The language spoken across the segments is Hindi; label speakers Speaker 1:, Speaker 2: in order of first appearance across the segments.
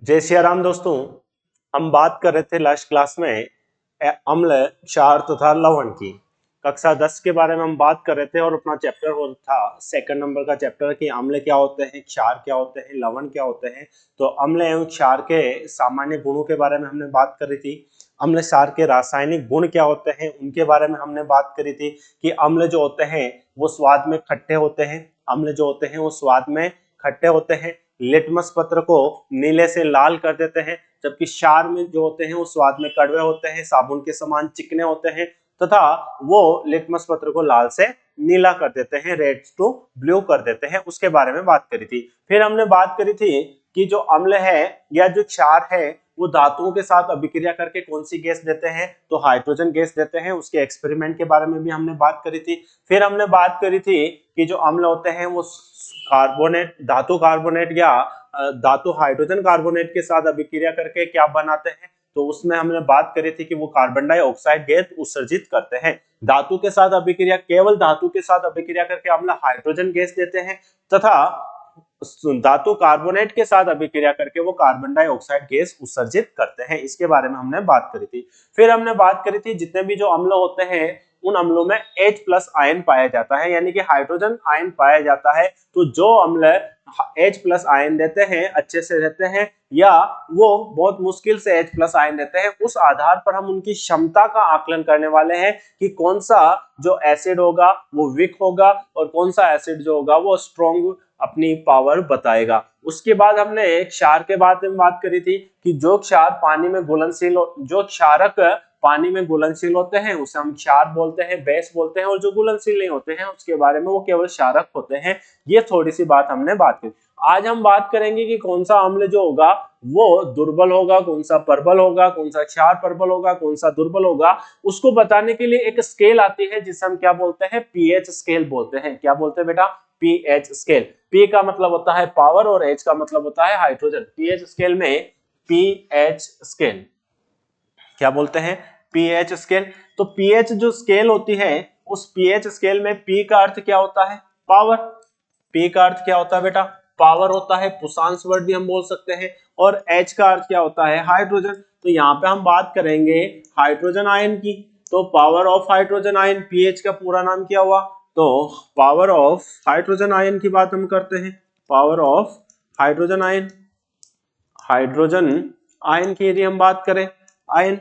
Speaker 1: जय सिया राम दोस्तों। हम बात कर रहे थे लास्ट क्लास में अम्ल, क्षार तथा लवण की। कक्षा 10 के बारे में हम बात कर रहे थे और अपना चैप्टर हो था सेकंड नंबर का चैप्टर कि अम्ल क्या होते हैं, क्षार क्या होते हैं, लवण क्या होते हैं। तो अम्ल एवं क्षार के सामान्य गुणों के बारे में हमने बात करी थी। अम्ल क्षार के रासायनिक गुण क्या होते हैं उनके बारे में हमने बात करी थी कि अम्ल जो होते हैं वो स्वाद में खट्टे होते हैं। अम्ल जो होते हैं वो स्वाद में खट्टे होते हैं, लिटमस पत्र को नीले से लाल कर देते हैं, जबकि क्षार में जो होते हैं वो स्वाद में कड़वे होते हैं, साबुन के समान चिकने होते हैं तथा वो लिटमस पत्र को लाल से नीला कर देते हैं, रेड टू ब्लू कर देते हैं। उसके बारे में बात करी थी। फिर हमने बात करी थी कि जो अम्ल है या जो क्षार है वो धातुओं के साथ अभिक्रिया करके कौन सी गैस देते हैं, तो हाइड्रोजन गैस देते हैं। उसके एक्सपेरिमेंट के बारे में भी हमने बात करी थी। फिर हमने बात करी थी कि जो अम्ल होते हैं वो कार्बोनेट, धातु कार्बोनेट या धातु हाइड्रोजन कार्बोनेट के साथ अभिक्रिया करके क्या बनाते हैं, तो उसमें हमने बात करी थी कि वो कार्बन डाइऑक्साइड गैस उत्सर्जित करते हैं। धातु के साथ अभिक्रिया, केवल धातु के साथ अभिक्रिया करके अम्ल हाइड्रोजन गैस देते हैं तथा धातु कार्बोनेट के साथ अभिक्रिया करके वो कार्बन डाइऑक्साइड गैस उत्सर्जित करते हैं। इसके बारे में हमने बात करी थी। फिर हमने बात करी थी जितने भी जो अम्ल होते हैं उन अम्लों में H+ आयन पाया जाता है, यानी कि हाइड्रोजन आयन पाया जाता है। तो जो अम्ल H+ आयन देते हैं अच्छे से रहते हैं या वो बहुत मुश्किल से H+ आयन देते हैं, उस आधार पर हम उनकी क्षमता का आकलन करने वाले हैं कि कौन सा जो एसिड होगा वो वीक होगा और कौन सा एसिड जो होगा वो स्ट्रॉन्ग अपनी पावर बताएगा। उसके बाद हमने क्षार के बारे में बात करी थी कि जो क्षार पानी में घुलनशील, जो क्षारक पानी में घुलनशील होते हैं उसे हम क्षार बोलते हैं, बेस बोलते हैं, और जो घुलनशील नहीं होते हैं उसके बारे में वो केवल क्षारक होते हैं। ये थोड़ी सी बात हमने बात की। आज हम बात करेंगे कि कौन सा अम्ल जो होगा वो दुर्बल होगा, कौन सा प्रबल होगा, कौन सा क्षार प्रबल होगा, कौन सा दुर्बल होगा। उसको बताने के लिए एक स्केल आती है जिसे हम क्या बोलते हैं, पीएच स्केल बोलते हैं। क्या बोलते हैं बेटा? PH scale. पी का मतलब होता है पावर और एच का मतलब होता है हाइड्रोजन। पीएच स्केल में पीएच स्केल क्या बोलते हैं? PH scale. तो पीएच जो स्केल होती है उस पीएच स्केल में पी का अर्थ क्या होता है? पावर। पी का अर्थ क्या होता है बेटा? पावर होता है, पुशांश वर्ड भी हम बोल सकते हैं। और एच का अर्थ क्या होता है? हाइड्रोजन। तो यहाँ पे हम बात करेंगे हाइड्रोजन आयन की। तो power of hydrogen ion, pH का पूरा नाम क्या हुआ? तो पावर ऑफ हाइड्रोजन आयन की बात हम करते हैं। Power of hydrogen ion, hydrogen ion की यदि हम बात करें, आयन,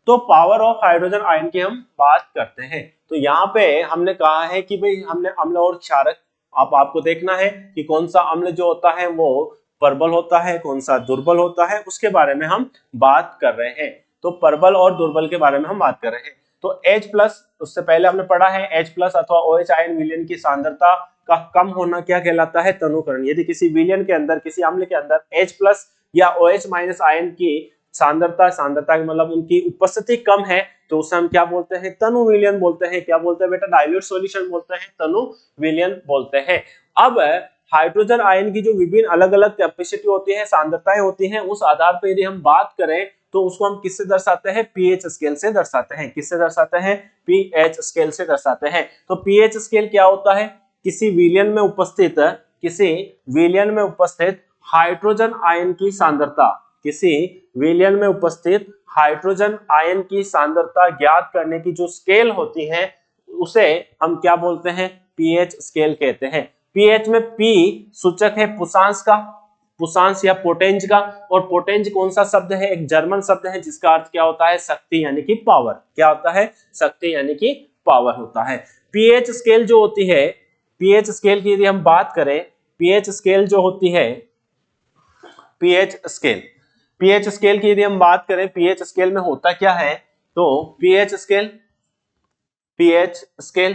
Speaker 1: तो पावर ऑफ हाइड्रोजन आयन की हम बात करते हैं। तो यहाँ पे हमने कहा है कि भाई हमने अम्ल और क्षारक, अब आपको देखना है कि कौन सा अम्ल जो होता है वो प्रबल होता है, कौन सा दुर्बल होता है, उसके बारे में हम बात कर रहे हैं। तो प्रबल और दुर्बल के बारे में हम बात कर रहे हैं। तो H+, उससे पहले हमने पढ़ा है H+ अथवा OH आयन विलयन की सांद्रता का कम होना क्या कहलाता है? तनुकरण। यदि किसी विलयन के अंदर, किसी अम्ल के अंदर H+ या OH- आयन की सांद्रता का मतलब उनकी उपस्थिति कम है तो उसे हम क्या बोलते हैं? तनु विलयन बोलते हैं। क्या बोलते हैं बेटा? डाइल्यूट सॉल्यूशन बोलते हैं, तनु विलयन बोलते हैं। अब हाइड्रोजन आयन की जो विभिन्न अलग अलग कैपेसिटी होती है, सांद्रताएं होती हैं, उस आधार पर यदि हम बात करें तो उसको हम किससे दर्शाते हैं? पीएच स्केल से दर्शाते हैं। किससे दर्शाते हैं? पीएच स्केल से दर्शाते हैं। तो पीएच स्केल क्या होता है? किसी विलयन में उपस्थित, किसी विलयन में उपस्थित हाइड्रोजन आयन की सांद्रता, किसी विलयन में उपस्थित हाइड्रोजन आयन की सांद्रता ज्ञात करने की जो स्केल होती है उसे हम क्या बोलते हैं? पीएच स्केल कहते हैं। पीएच में पी सूचक है पुशांश का, पुशांश या पोटेंज का, और पोटेंज कौन सा शब्द है? एक जर्मन शब्द है जिसका अर्थ क्या होता है? शक्ति यानी कि पावर। क्या होता है? शक्ति यानी कि पावर होता है। पीएच स्केल जो होती है, पीएच स्केल की यदि हम बात करें, पीएच स्केल जो होती है, पीएच स्केल, पीएच स्केल की यदि हम बात करें, पीएच स्केल में होता क्या है? तो पीएच स्केल, पीएच स्केल,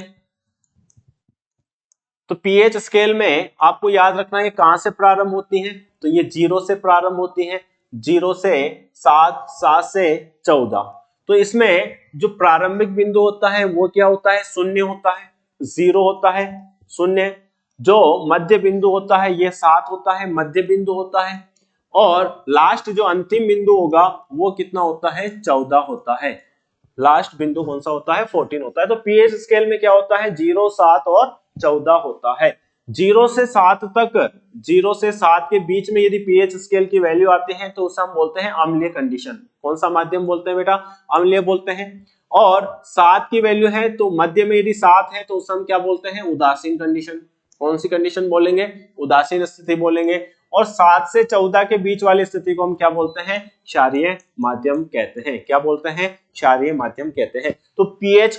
Speaker 1: तो पीएच स्केल में आपको याद रखना है कहां से प्रारंभ होती है? तो ये 0 से प्रारंभ होती है, 0 से 7, 7 से 14। तो इसमें जो प्रारंभिक बिंदु होता है वो क्या होता है? शून्य होता है, 0 होता है, शून्य। जो मध्य बिंदु होता है ये 7 होता है, मध्य बिंदु होता है। और लास्ट जो अंतिम बिंदु होगा वो कितना होता है? 14 होता है। लास्ट बिंदु कौन सा होता है? 14 होता है। तो पीएच स्केल में क्या होता है? 0, 7 और 14 होता है। 0 से 7 तक 0 से 7 के बीच में यदि पीएच स्केल की वैल्यू आती है तो उसे हम बोलते हैं अम्लीय कंडीशन। कौन सा माध्यम बोलते हैं बेटा? अम्लीय बोलते हैं। और 7 की वैल्यू है तो मध्य में यदि 7 है तो उसे हम क्या बोलते हैं? उदासीन कंडीशन। कौन सी कंडीशन बोलेंगे? उदासीन स्थिति बोलेंगे। और 7 से 14 के बीच वाली स्थिति को हम क्या बोलते हैं? क्षारीय माध्यम कहते हैं। क्या बोलते हैं? क्षारीय माध्यम कहते हैं। तो पीएच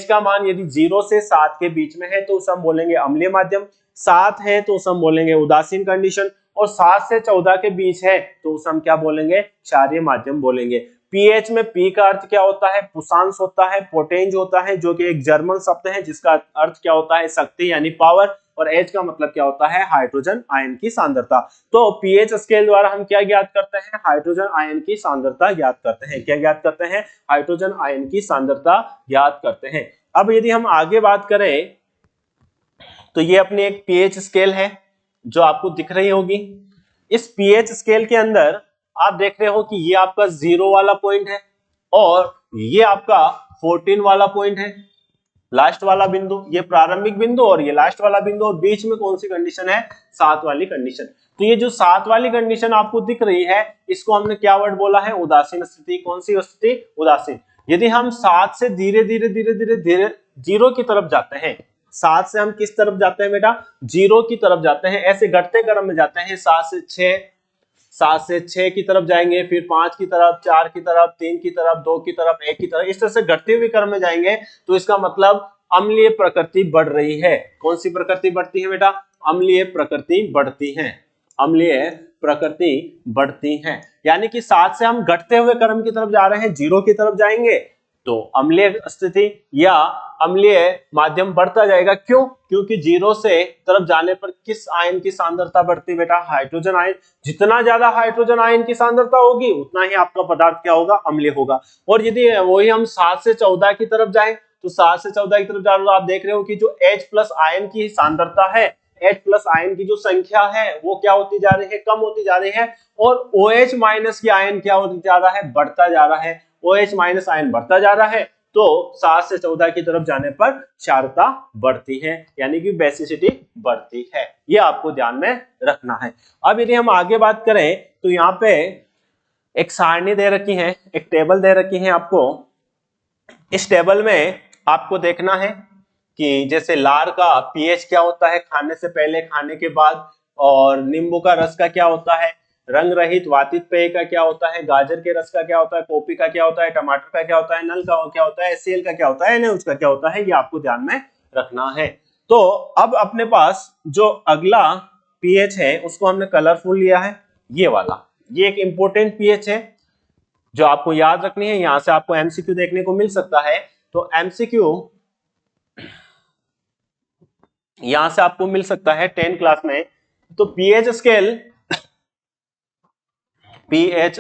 Speaker 1: का मान यदि 0 से 7 के बीच में है तो उसे हम बोलेंगे अम्लीय माध्यम, 7 है तो उसे हम बोलेंगे उदासीन कंडीशन, और 7 से 14 के बीच है तो उसे हम क्या बोलेंगे? क्षारीय माध्यम बोलेंगे। पीएच में पी का अर्थ क्या होता है? पुषांश होता है, पोटेंज होता है, जो कि एक जर्मन शब्द है जिसका अर्थ क्या होता है? शक्ति यानी पावर। और एच का मतलब क्या होता है? हाइड्रोजन आयन की सांद्रता। तो पीएच स्केल द्वारा हम क्या ज्ञात करते हैं? हाइड्रोजन आयन की सांद्रता ज्ञात करते हैं। क्या ज्ञात करते हैं? हाइड्रोजन आयन की सांद्रता ज्ञात करते हैं। अब यदि हम आगे बात करें तो ये अपनी एक पीएच स्केल है जो आपको दिख रही होगी। इस पीएच स्केल के अंदर आप देख रहे हो कि ये आपका 0 वाला पॉइंट है और ये आपका 14 वाला पॉइंट है, लास्ट वाला बिंदु। ये प्रारंभिक बिंदु और ये लास्ट वाला बिंदु, और बीच में कौन सी कंडीशन है? 7 वाली कंडीशन। तो ये जो 7 वाली कंडीशन आपको दिख रही है इसको हमने क्या वर्ड बोला है? उदासीन स्थिति। कौन सी स्थिति? उदासीन। यदि हम 7 से धीरे धीरे 0 की तरफ जाते हैं, 7 से हम किस तरफ जाते हैं बेटा? 0 की तरफ जाते हैं। ऐसे घटते क्रम में जाते हैं। 7 से 6 की तरफ जाएंगे, फिर 5 की तरफ, 4 की तरफ, 3 की तरफ, 2 की तरफ, 1 की तरफ, इस तरह से घटते हुए क्रम में जाएंगे तो इसका मतलब अम्लीय प्रकृति बढ़ रही है। कौन सी प्रकृति बढ़ती है बेटा? अम्लीय प्रकृति बढ़ती है। अम्लीय प्रकृति बढ़ती है, यानी कि 7 से हम घटते हुए क्रम की तरफ जा रहे हैं, 0 की तरफ जाएंगे तो अम्लीय स्थिति या अम्लीय माध्यम बढ़ता जाएगा। क्यों? क्योंकि 0 से तरफ जाने पर किस आयन की सांद्रता बढ़ती बेटा? Hydrogen ion. जितना ज्यादा हाइड्रोजन आयन की सांद्रता होगी उतना ही आपका पदार्थ क्या होगा? अम्लीय होगा। और यदि वही हम 7 से 14 की तरफ जाएं तो 7 से 14 की तरफ जा रहे हो, आप देख रहे हो कि जो H+ आयन की सांद्रता है, H+ आयन की जो संख्या है वो क्या होती जा रही है? कम होती जा रही है। और OH- की आयन क्या होती जा रहा है? बढ़ता जा रहा है। OH- आयन बढ़ता जा रहा है तो 7 से 14 की तरफ जाने पर क्षारता बढ़ती है, यानी कि बेसिसिटी बढ़ती है। ये आपको ध्यान में रखना है। अब यदि हम आगे बात करें तो यहाँ पे एक सारणी दे रखी है, एक टेबल दे रखी है आपको। इस टेबल में आपको देखना है कि जैसे लार का पीएच क्या होता है खाने से पहले, खाने के बाद, और नींबू का रस का क्या होता है, रंग रहित वातित पेय का क्या होता है, गाजर के रस का क्या होता है, कॉफी का क्या होता है, टमाटर का क्या होता है, नल का क्या होता है, HCl का क्या होता है, NaOH का क्या होता है, ये आपको ध्यान में रखना है। तो अब अपने पास जो अगला पीएच है उसको हमने कलरफुल लिया है, ये वाला। ये एक इंपॉर्टेंट पीएच है जो आपको याद रखनी है। यहां से आपको एमसीक्यू देखने को मिल सकता है। तो एमसीक्यू यहां से आपको मिल सकता है 10 क्लास में। तो पीएच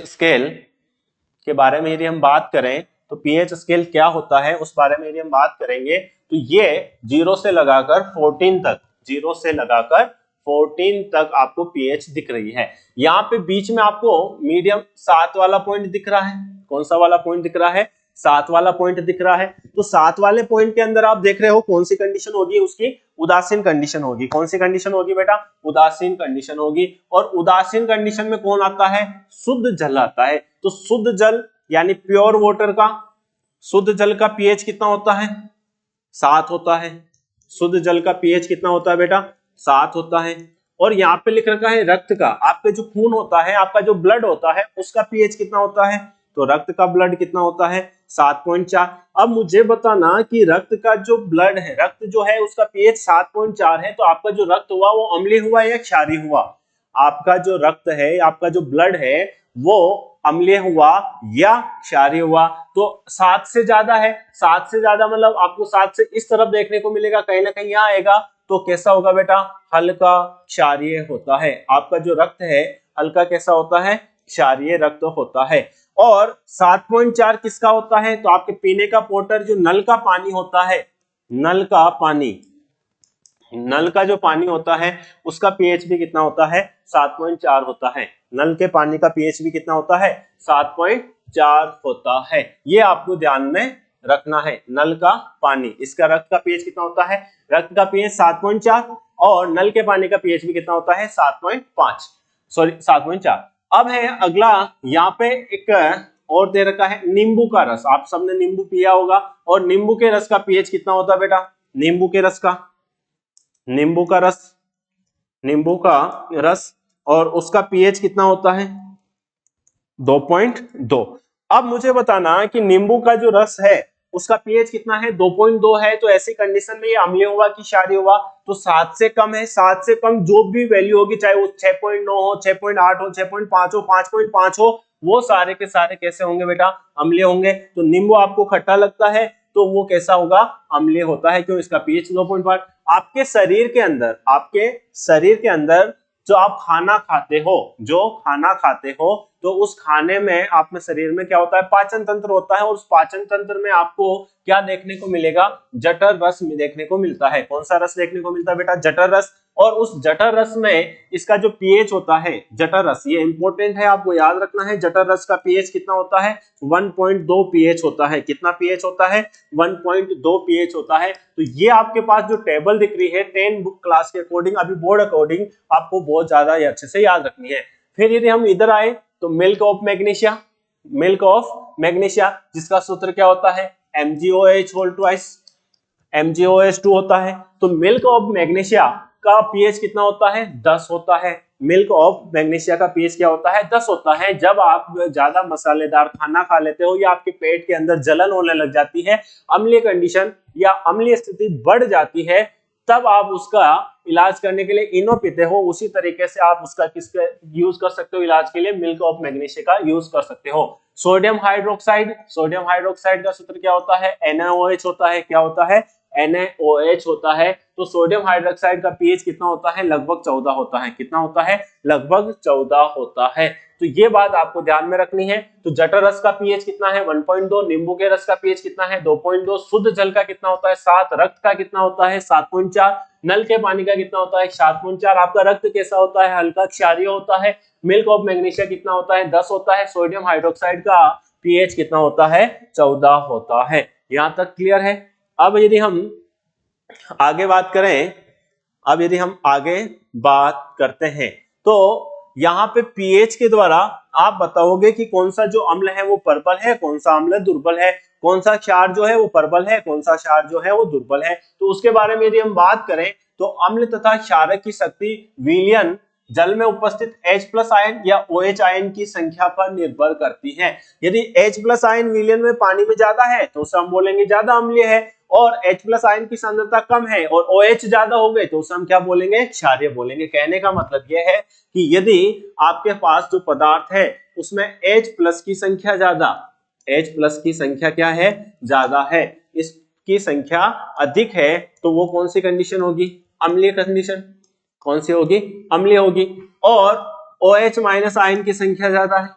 Speaker 1: स्केल के बारे में यदि हम बात करें तो पीएच स्केल क्या होता है उस बारे में यदि हम बात करेंगे तो ये 0 से लगाकर 14 तक, 0 से लगाकर 14 तक आपको पीएच दिख रही है। यहाँ पे बीच में आपको मीडियम 7 वाला पॉइंट दिख रहा है। कौन सा वाला पॉइंट दिख रहा है? 7 वाला पॉइंट दिख रहा है। तो 7 वाले पॉइंट के अंदर आप देख रहे हो कौन सी कंडीशन होगी? उसकी उदासीन कंडीशन होगी। कौन सी कंडीशन होगी बेटा? उदासीन कंडीशन होगी। और उदासीन कंडीशन में कौन आता है? शुद्ध जल आता है। तो शुद्ध जल यानी प्योर वाटर का, शुद्ध जल का पीएच कितना होता है? 7 होता है। शुद्ध जल का पीएच कितना होता है बेटा? 7 होता है। और यहाँ पे लिख रखा है रक्त का, आपका जो खून होता है, आपका जो ब्लड होता है उसका पीएच कितना होता है? तो रक्त का ब्लड कितना होता है? 7.4। अब मुझे बताना कि रक्त का जो ब्लड है, रक्त जो है उसका पीएच 7.4 है, तो आपका जो रक्त हुआ वो अम्लीय हुआ या क्षारीय हुआ? आपका जो रक्त है, आपका जो ब्लड है वो अम्लीय हुआ या क्षारीय हुआ? तो 7 से ज्यादा है। 7 से ज्यादा मतलब आपको 7 से इस तरफ देखने को मिलेगा, कहीं ना कहीं यहाँ आएगा, तो कैसा होगा बेटा? हल्का क्षारीय होता है। आपका जो रक्त है हल्का कैसा होता है? क्षारीय रक्त होता है। और 7.4 किसका होता है? तो आपके पीने का वाटर, जो नल का पानी होता है, नल का पानी, नल का जो पानी होता है उसका पीएच भी कितना होता है? 7.4 होता है। नल के पानी का पीएच भी कितना होता है? 7.4 होता है। ये आपको ध्यान में रखना है। नल का पानी, इसका रक्त का पीएच कितना होता है? रक्त का पीएच 7.4। और नल के पानी का पीएच भी कितना होता है 7.5, सॉरी 7.4। अब है अगला, यहाँ पे एक और दे रखा है नींबू का रस। आप सबने नींबू पिया होगा, और नींबू के रस का पीएच कितना होता है बेटा, नींबू के रस का, नींबू का रस और उसका पीएच कितना होता है 2.2। अब मुझे बताना कि नींबू का जो रस है उसका पीएच कितना है 2.2 है, तो ऐसी कंडीशन में ये अम्लीय हुआ कि क्षारीय हुआ, तो 7 से कम है। 7 से कम जो भी वैल्यू होगी, चाहे वो 6.9 हो, 6.8 हो, 6.5 हो, 5.5 हो, वो सारे के सारे कैसे होंगे बेटा, अम्लीय होंगे। तो नींबू आपको खट्टा लगता है तो वो कैसा होगा, अम्लीय होता है, क्यों, इसका पीएच 2.5। आपके शरीर के अंदर जो आप खाना खाते हो, तो उस खाने में आप में शरीर में क्या होता है, पाचन तंत्र होता है, और उस पाचन तंत्र में आपको क्या देखने को मिलेगा, जठर रस देखने को मिलता है। कौन सा रस देखने को मिलता है बेटा, जठर रस। और उस जठर रस में इसका जो पीएच होता है, जठर रस, ये इंपॉर्टेंट है, आपको याद रखना है, जठर रस का पीएच कितना होता है 1.2 पीएच होता है। कितना पीएच होता है 1.2 पीएच होता है। तो ये आपके पास जो टेबल दिख रही है 10 बुक क्लास के अकॉर्डिंग, अभी बोर्ड अकॉर्डिंग आपको बहुत ज्यादा अच्छे से याद रखनी है। फिर यदि हम इधर आए तो मिल्क ऑफ मैग्नीशिया, जिसका सूत्र क्या होता है MgOH होल ट्वाइस, MgOH2 होता है। तो मिल्क ऑफ मैग्नीशिया का पीएच कितना होता है 10 होता है। मिल्क ऑफ मैग्नीशिया का पीएच क्या होता है 10 होता है। जब आप ज्यादा मसालेदार खाना खा लेते हो या आपके पेट के अंदर जलन होने लग जाती है, अम्लीय कंडीशन या अम्लीय स्थिति बढ़ जाती है, तब आप उसका इलाज करने के लिए इनो पीते हो। उसी तरीके से आप उसका किसका यूज कर सकते हो इलाज के लिए, मिल्क ऑफ मैग्नीशिया का यूज कर सकते हो। सोडियम हाइड्रोक्साइड का सूत्र क्या होता है NaOH होता है। क्या होता है NaOH होता है। तो सोडियम हाइड्रोक्साइड का पीएच कितना होता है, लगभग 14 होता है। कितना होता है, लगभग 14 होता है। तो ये बात आपको ध्यान में रखनी है। तो जठर रस का पीएच कितना है 1.2, नींबू के रस का पीएच कितना है 2.2, शुद्ध जल का कितना होता है 7, रक्त का कितना होता है 7.4, नल के पानी का कितना होता है 7.4। आपका रक्त कैसा होता है, हल्का क्षारीय होता है। मिल्क ऑफ मैग्नीशिया कितना होता है 10 होता है। सोडियम हाइड्रोक्साइड का पीएच कितना होता है 14 होता है। यहां तक क्लियर है। अब यदि हम आगे बात करते हैं तो यहाँ पे पीएच के द्वारा आप बताओगे कि कौन सा जो अम्ल है वो प्रबल है, कौन सा अम्ल दुर्बल है, कौन सा क्षार जो है वो प्रबल है, कौन सा क्षार जो है वो दुर्बल है। तो उसके बारे में यदि हम बात करें तो अम्ल तथा क्षारक की शक्ति विलयन जल में उपस्थित H+ आयन या OH आयन की संख्या पर निर्भर करती है। यदि H+ आयन विलयन में पानी में ज्यादा है तो उसे हम बोलेंगे ज्यादा अम्लीय है, और H+ आयन की सांद्रता कम है और OH ज्यादा हो गए तो उसे हम क्या बोलेंगे, क्षारीय बोलेंगे। कहने का मतलब यह है कि यदि आपके पास जो पदार्थ है उसमें H+ की संख्या ज्यादा, H+ की संख्या क्या है, ज्यादा है, इसकी संख्या अधिक है, तो वो कौन सी कंडीशन होगी, अम्लीय कंडीशन। कौन सी होगी, अम्लीय होगी। और OH- आयन की संख्या ज्यादा है,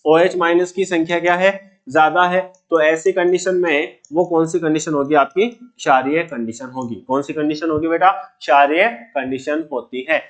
Speaker 1: OH- की संख्या क्या है, ज्यादा है, तो ऐसी कंडीशन में वो कौन सी कंडीशन होगी, आपकी क्षारीय कंडीशन होगी। कौन सी कंडीशन होगी बेटा, क्षारीय कंडीशन होती है।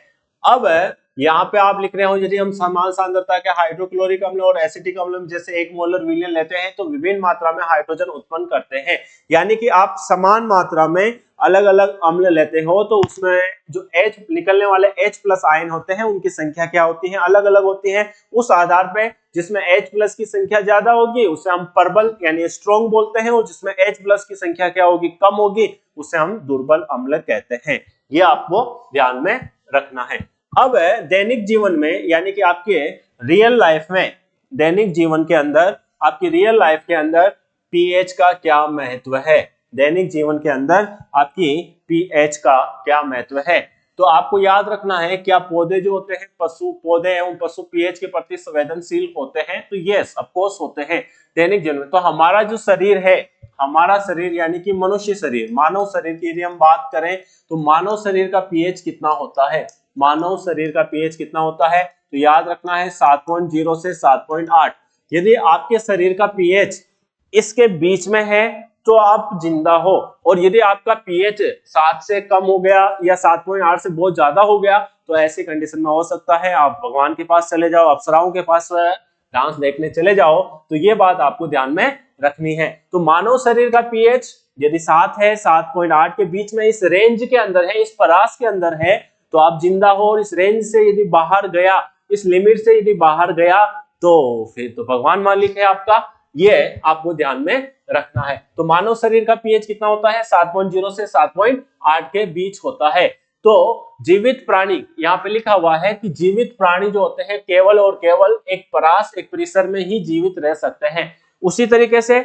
Speaker 1: अब यहाँ पे आप लिख रहे हो यदि हम समान सांद्रता के हाइड्रोक्लोरिक अम्ल और एसिटिक अम्ल में जैसे 1 मोलर विलयन लेते हैं तो विभिन्न मात्रा में हाइड्रोजन उत्पन्न करते हैं। यानी कि आप समान मात्रा में अलग अलग अम्ल लेते हो तो उसमें जो H निकलने वाले H+ आयन होते हैं उनकी संख्या क्या होती है, अलग अलग होती है। उस आधार पे जिसमें H+ की संख्या ज्यादा होगी उसे हम प्रबल यानी स्ट्रॉन्ग बोलते हैं, और जिसमें H+ की संख्या क्या होगी, कम होगी, उसे हम दुर्बल अम्ल कहते हैं। ये आपको ध्यान में रखना है। अब दैनिक जीवन में यानी कि आपके रियल लाइफ में, दैनिक जीवन के अंदर, आपकी रियल लाइफ के अंदर पीएच का क्या महत्व है, दैनिक जीवन के अंदर आपकी पीएच का क्या महत्व है। तो आपको याद रखना है क्या पौधे जो होते हैं, पौधे एवं पशु पीएच के प्रति संवेदनशील होते हैं, तो यस ऑफ कोर्स होते हैं दैनिक जीवन में। तो हमारा जो शरीर है, हमारा शरीर यानी कि मनुष्य शरीर, मानव शरीर की यदि हम बात करें तो मानव शरीर का पीएच कितना होता है, मानव शरीर का पीएच कितना होता है, तो याद रखना है 7.0 से 7.8। यदि आपके शरीर का पीएच इसके बीच में है तो आप जिंदा हो, और यदि आपका पीएच 7 से कम हो गया या 7.8 से बहुत ज्यादा हो गया तो ऐसी कंडीशन में हो सकता है आप भगवान के पास चले जाओ, अप्सराओं के पास डांस देखने चले जाओ। तो ये बात आपको ध्यान में रखनी है। तो मानव शरीर का पीएच यदि 7 है 7.8 के बीच में, इस रेंज के अंदर है, इस परास के अंदर है, तो आप जिंदा हो। और इस रेंज से यदि बाहर गया, इस लिमिट से यदि बाहर गया, तो फिर तो भगवान मालिक है आपका। ये आपको ध्यान में रखना है। तो मानव शरीर का पीएच कितना होता है? 7.0 से 7.8 के बीच होता है। तो जीवित प्राणी, यहाँ पे लिखा हुआ है कि जीवित प्राणी जो होते हैं केवल और केवल एक परास, एक परिसर में ही जीवित रह सकते हैं। उसी तरीके से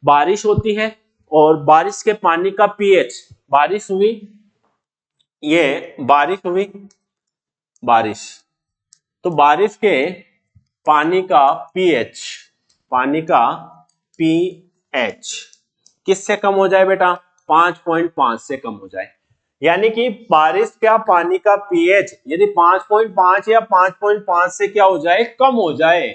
Speaker 1: बारिश होती है, और बारिश के पानी का पीएच, बारिश हुई, ये बारिश हुई, बारिश, तो बारिश के पानी का पीएच, पानी का पीएच किससे कम हो जाए बेटा? 5.5 से कम हो जाए। यानी कि बारिश का पानी का पीएच यदि 5.5 या 5.5 से क्या हो जाए? कम हो जाए।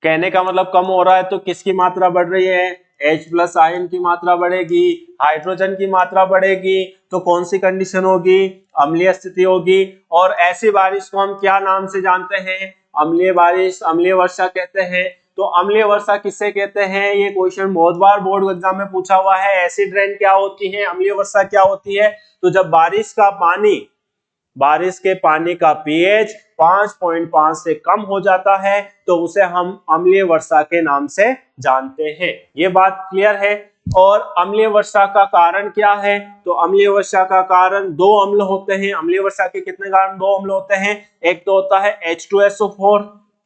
Speaker 1: कहने का मतलब कम हो रहा है तो किसकी मात्रा बढ़ रही है? H+ आयन की मात्रा बढ़ेगी, हाइड्रोजन की मात्रा बढ़ेगी, तो कौन सी कंडीशन होगी? अम्लीय स्थिति होगी। और ऐसी बारिश को हम क्या नाम से जानते हैं? अम्लीय बारिश, अम्लीय वर्षा कहते हैं। तो अम्लीय वर्षा किससे कहते हैं? ये क्वेश्चन बहुत बार बोर्ड एग्जाम में पूछा हुआ है। एसिड रेन क्या होती है, अम्लीय वर्षा क्या होती है? तो जब बारिश का पानी, बारिश के पानी का पीएच 5.5 से कम हो जाता है, तो उसे हम अम्लीय वर्षा के नाम से जानते हैं। ये बात क्लियर है। और अम्लीय वर्षा का कारण क्या है? तो अम्लीय वर्षा का कारण दो अम्ल होते हैं। अम्लीय वर्षा के कितने कारण? दो अम्ल होते हैं। एक तो होता है H2SO4,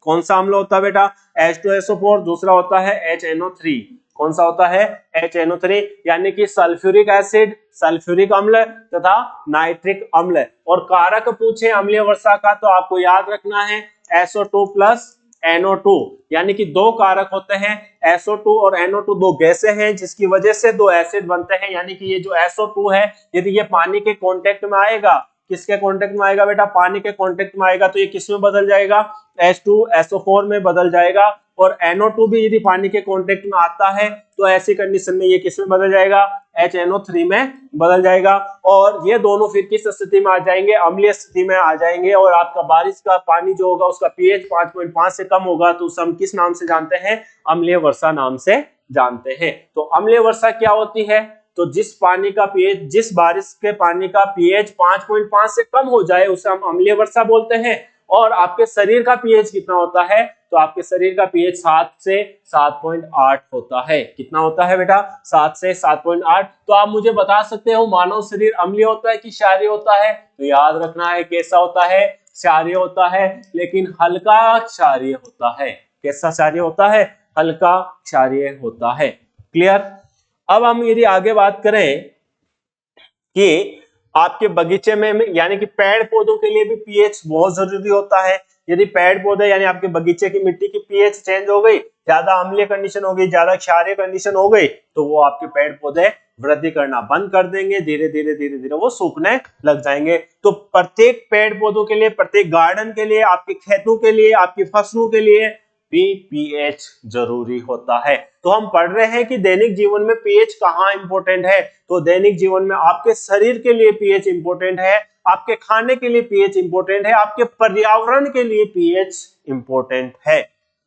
Speaker 1: कौन सा अम्ल होता है बेटा? H2SO4। दूसरा होता है HNO3, कौन सा होता है? HNO3, यानी कि सल्फ्यूरिक एसिड, सल्फ्यूरिक अम्ल तथा नाइट्रिक अम्ल। और कारक पूछे अम्लीय वर्षा का, तो आपको याद रखना है SO2 प्लस NO2, यानी कि दो कारक होते हैं। SO2 और NO2 दो गैसें हैं जिसकी वजह से दो एसिड बनते हैं। यानी कि ये जो SO2 है, यदि ये पानी के कांटेक्ट में आएगा, किसके कांटेक्ट में आएगा बेटा? पानी के कांटेक्ट में आएगा, तो ये किस में बदल जाएगा? H2SO4 में बदल जाएगा। और NO2 भी यदि पानी के कांटेक्ट में आता है, तो ऐसी कंडीशन में ये किस में बदल जाएगा? HNO3 में बदल जाएगा। और ये दोनों फिर किस स्थिति में आ जाएंगे? अम्लीय स्थिति में आ जाएंगे। और आपका बारिश का पानी जो होगा उसका पीएच 5.5 से कम होगा, तो उसे हम किस नाम से जानते हैं? अम्लीय वर्षा नाम से जानते हैं। तो अम्लीय वर्षा क्या होती है? तो जिस पानी का पीएच, जिस बारिश के पानी का पीएच 5.5 से कम हो जाए, उसे हम अम्लीय वर्षा बोलते हैं। और आपके शरीर का पीएच कितना होता है? तो आपके शरीर का पीएच 7 से 7.8 होता है। कितना होता है बेटा? 7 से 7.8। तो आप मुझे बता सकते हो मानव शरीर अम्लीय होता है कि क्षारीय होता है? तो याद रखना है कैसा होता है? क्षारीय होता है, लेकिन हल्का क्षारीय होता है। कैसा क्षारीय होता है? हल्का क्षारीय होता है। क्लियर? अब हम यदि आगे बात करें कि आपके बगीचे में, यानी कि पेड़ पौधों के लिए भी पीएच बहुत जरूरी होता है। यदि पेड़ पौधे यानी आपके बगीचे की मिट्टी की पीएच चेंज हो गई, ज्यादा अम्लीय कंडीशन हो गई, ज्यादा क्षारीय कंडीशन हो गई, तो वो आपके पेड़ पौधे वृद्धि करना बंद कर देंगे। धीरे धीरे धीरे धीरे वो सूखने लग जाएंगे। तो प्रत्येक पेड़ पौधों के लिए, प्रत्येक गार्डन के लिए, आपके खेतों के लिए, आपकी फसलों के लिए भी पीएच जरूरी होता है। तो हम पढ़ रहे हैं कि दैनिक जीवन में पीएच कहाँ इंपॉर्टेंट है। तो दैनिक जीवन में आपके शरीर के लिए पीएच इंपॉर्टेंट है, आपके खाने के लिए पीएच इंपॉर्टेंट है, आपके पर्यावरण के लिए पीएच इंपॉर्टेंट है।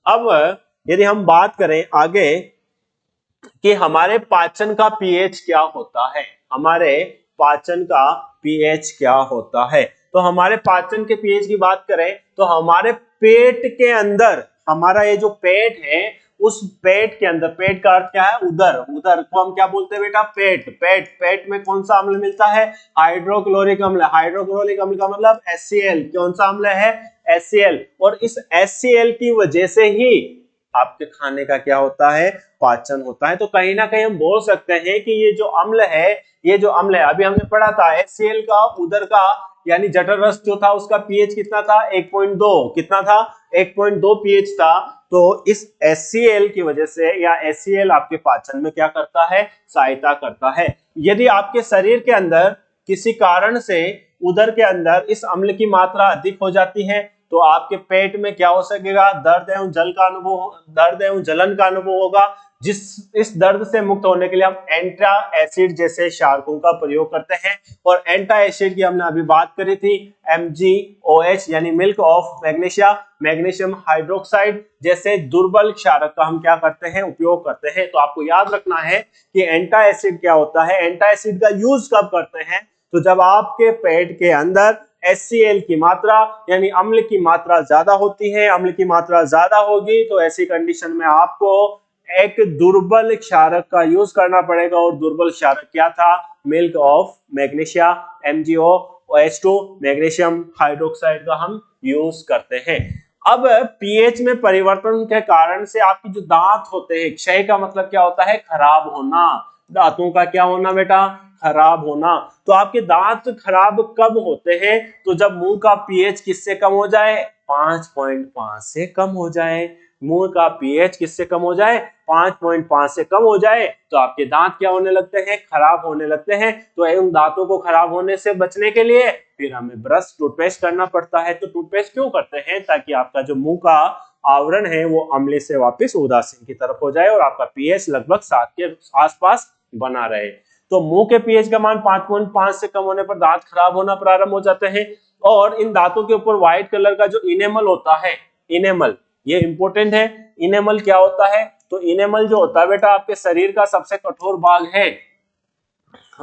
Speaker 1: अब यदि हम बात करें आगे कि हमारे पाचन का पीएच क्या होता है, हमारे पाचन का पीएच क्या होता है, तो हमारे पाचन के पीएच की बात करें तो हमारे पेट के अंदर, हमारा ये जो पेट है, उस पेट के अंदर, पेट का अर्थ क्या है? उदर। उदर को हम क्या बोलते हैं बेटा? पेट। पेट, पेट में कौन सा अम्ल मिलता है? हाइड्रोक्लोरिक अम्ल। हाइड्रोक्लोरिक अम्ल का मतलब HCl। कौन सा अम्ल है? HCl। और इस HCl की वजह से ही आपके खाने का क्या होता है? पाचन होता है। तो कहीं ना कहीं हम बोल सकते हैं कि ये जो अम्ल है, ये जो अम्ल है, अभी हमने पढ़ा था HCl का, उदर का यानी जठर रस जो था उसका पीएच कितना था? 1.2। कितना था? 1.2 पीएच था। तो इस HCl की वजह से, या HCl आपके पाचन में क्या करता है? सहायता करता है। यदि आपके शरीर के अंदर किसी कारण से उदर के अंदर इस अम्ल की मात्रा अधिक हो जाती है, तो आपके पेट में क्या हो सकेगा, दर्द एवं जलन का अनुभव होगा। इस दर्द से मुक्त होने के लिए हम एंटा एसिड जैसे क्षारकों का प्रयोग करते हैं। और एंटा एसिड की हमने अभी बात करी थी, MgOH यानी milk of magnesia, magnesium hydroxide जैसे दुर्बल क्षारक का हम क्या करते हैं, उपयोग करते हैं। तो आपको याद रखना है कि एंटा एसिड क्या होता है। एंटा एसिड का यूज कब करते हैं, तो जब आपके पेट के अंदर HCl की मात्रा यानी अम्ल की मात्रा ज्यादा होती है। अम्ल की मात्रा ज्यादा होगी तो ऐसी कंडीशन में आपको एक दुर्बल क्षारक का यूज करना पड़ेगा। और दुर्बल क्षारक क्या था, milk of magnesia, MgOH2 magnesium hydroxide का हम यूज करते हैं। अब पीएच में परिवर्तन के कारण से आपकी जो दांत होते हैं, क्षय का मतलब क्या होता है, खराब होना, दांतों का क्या होना बेटा, खराब होना। तो आपके दांत खराब कब होते हैं, तो जब मुंह का पीएच किससे कम हो जाए, 5.5 से कम हो जाए। मुंह का पीएच किससे कम हो जाए, 5.5 से कम हो जाए तो आपके दांत क्या होने लगते हैं, खराब होने लगते हैं। तो इन दांतों को खराब होने से बचने के लिए फिर हमें ब्रश टूथपेस्ट करना पड़ता है। तो टूथपेस्ट क्यों करते हैं, ताकि आपका जो मुंह का आवरण है वो अम्ल से वापस उदासीन की तरफ हो जाए और आपका पीएच लगभग 7 के आसपास बना रहे। तो मुंह के पीएच का मान 5.5 से कम होने पर दांत खराब होना प्रारंभ हो जाते हैं। और इन दांतों के ऊपर व्हाइट कलर का जो इनेमल होता है, इनेमल ये इंपॉर्टेंट है। इनेमल क्या होता है, तो इनेमल जो होता है बेटा आपके शरीर का सबसे कठोर भाग है।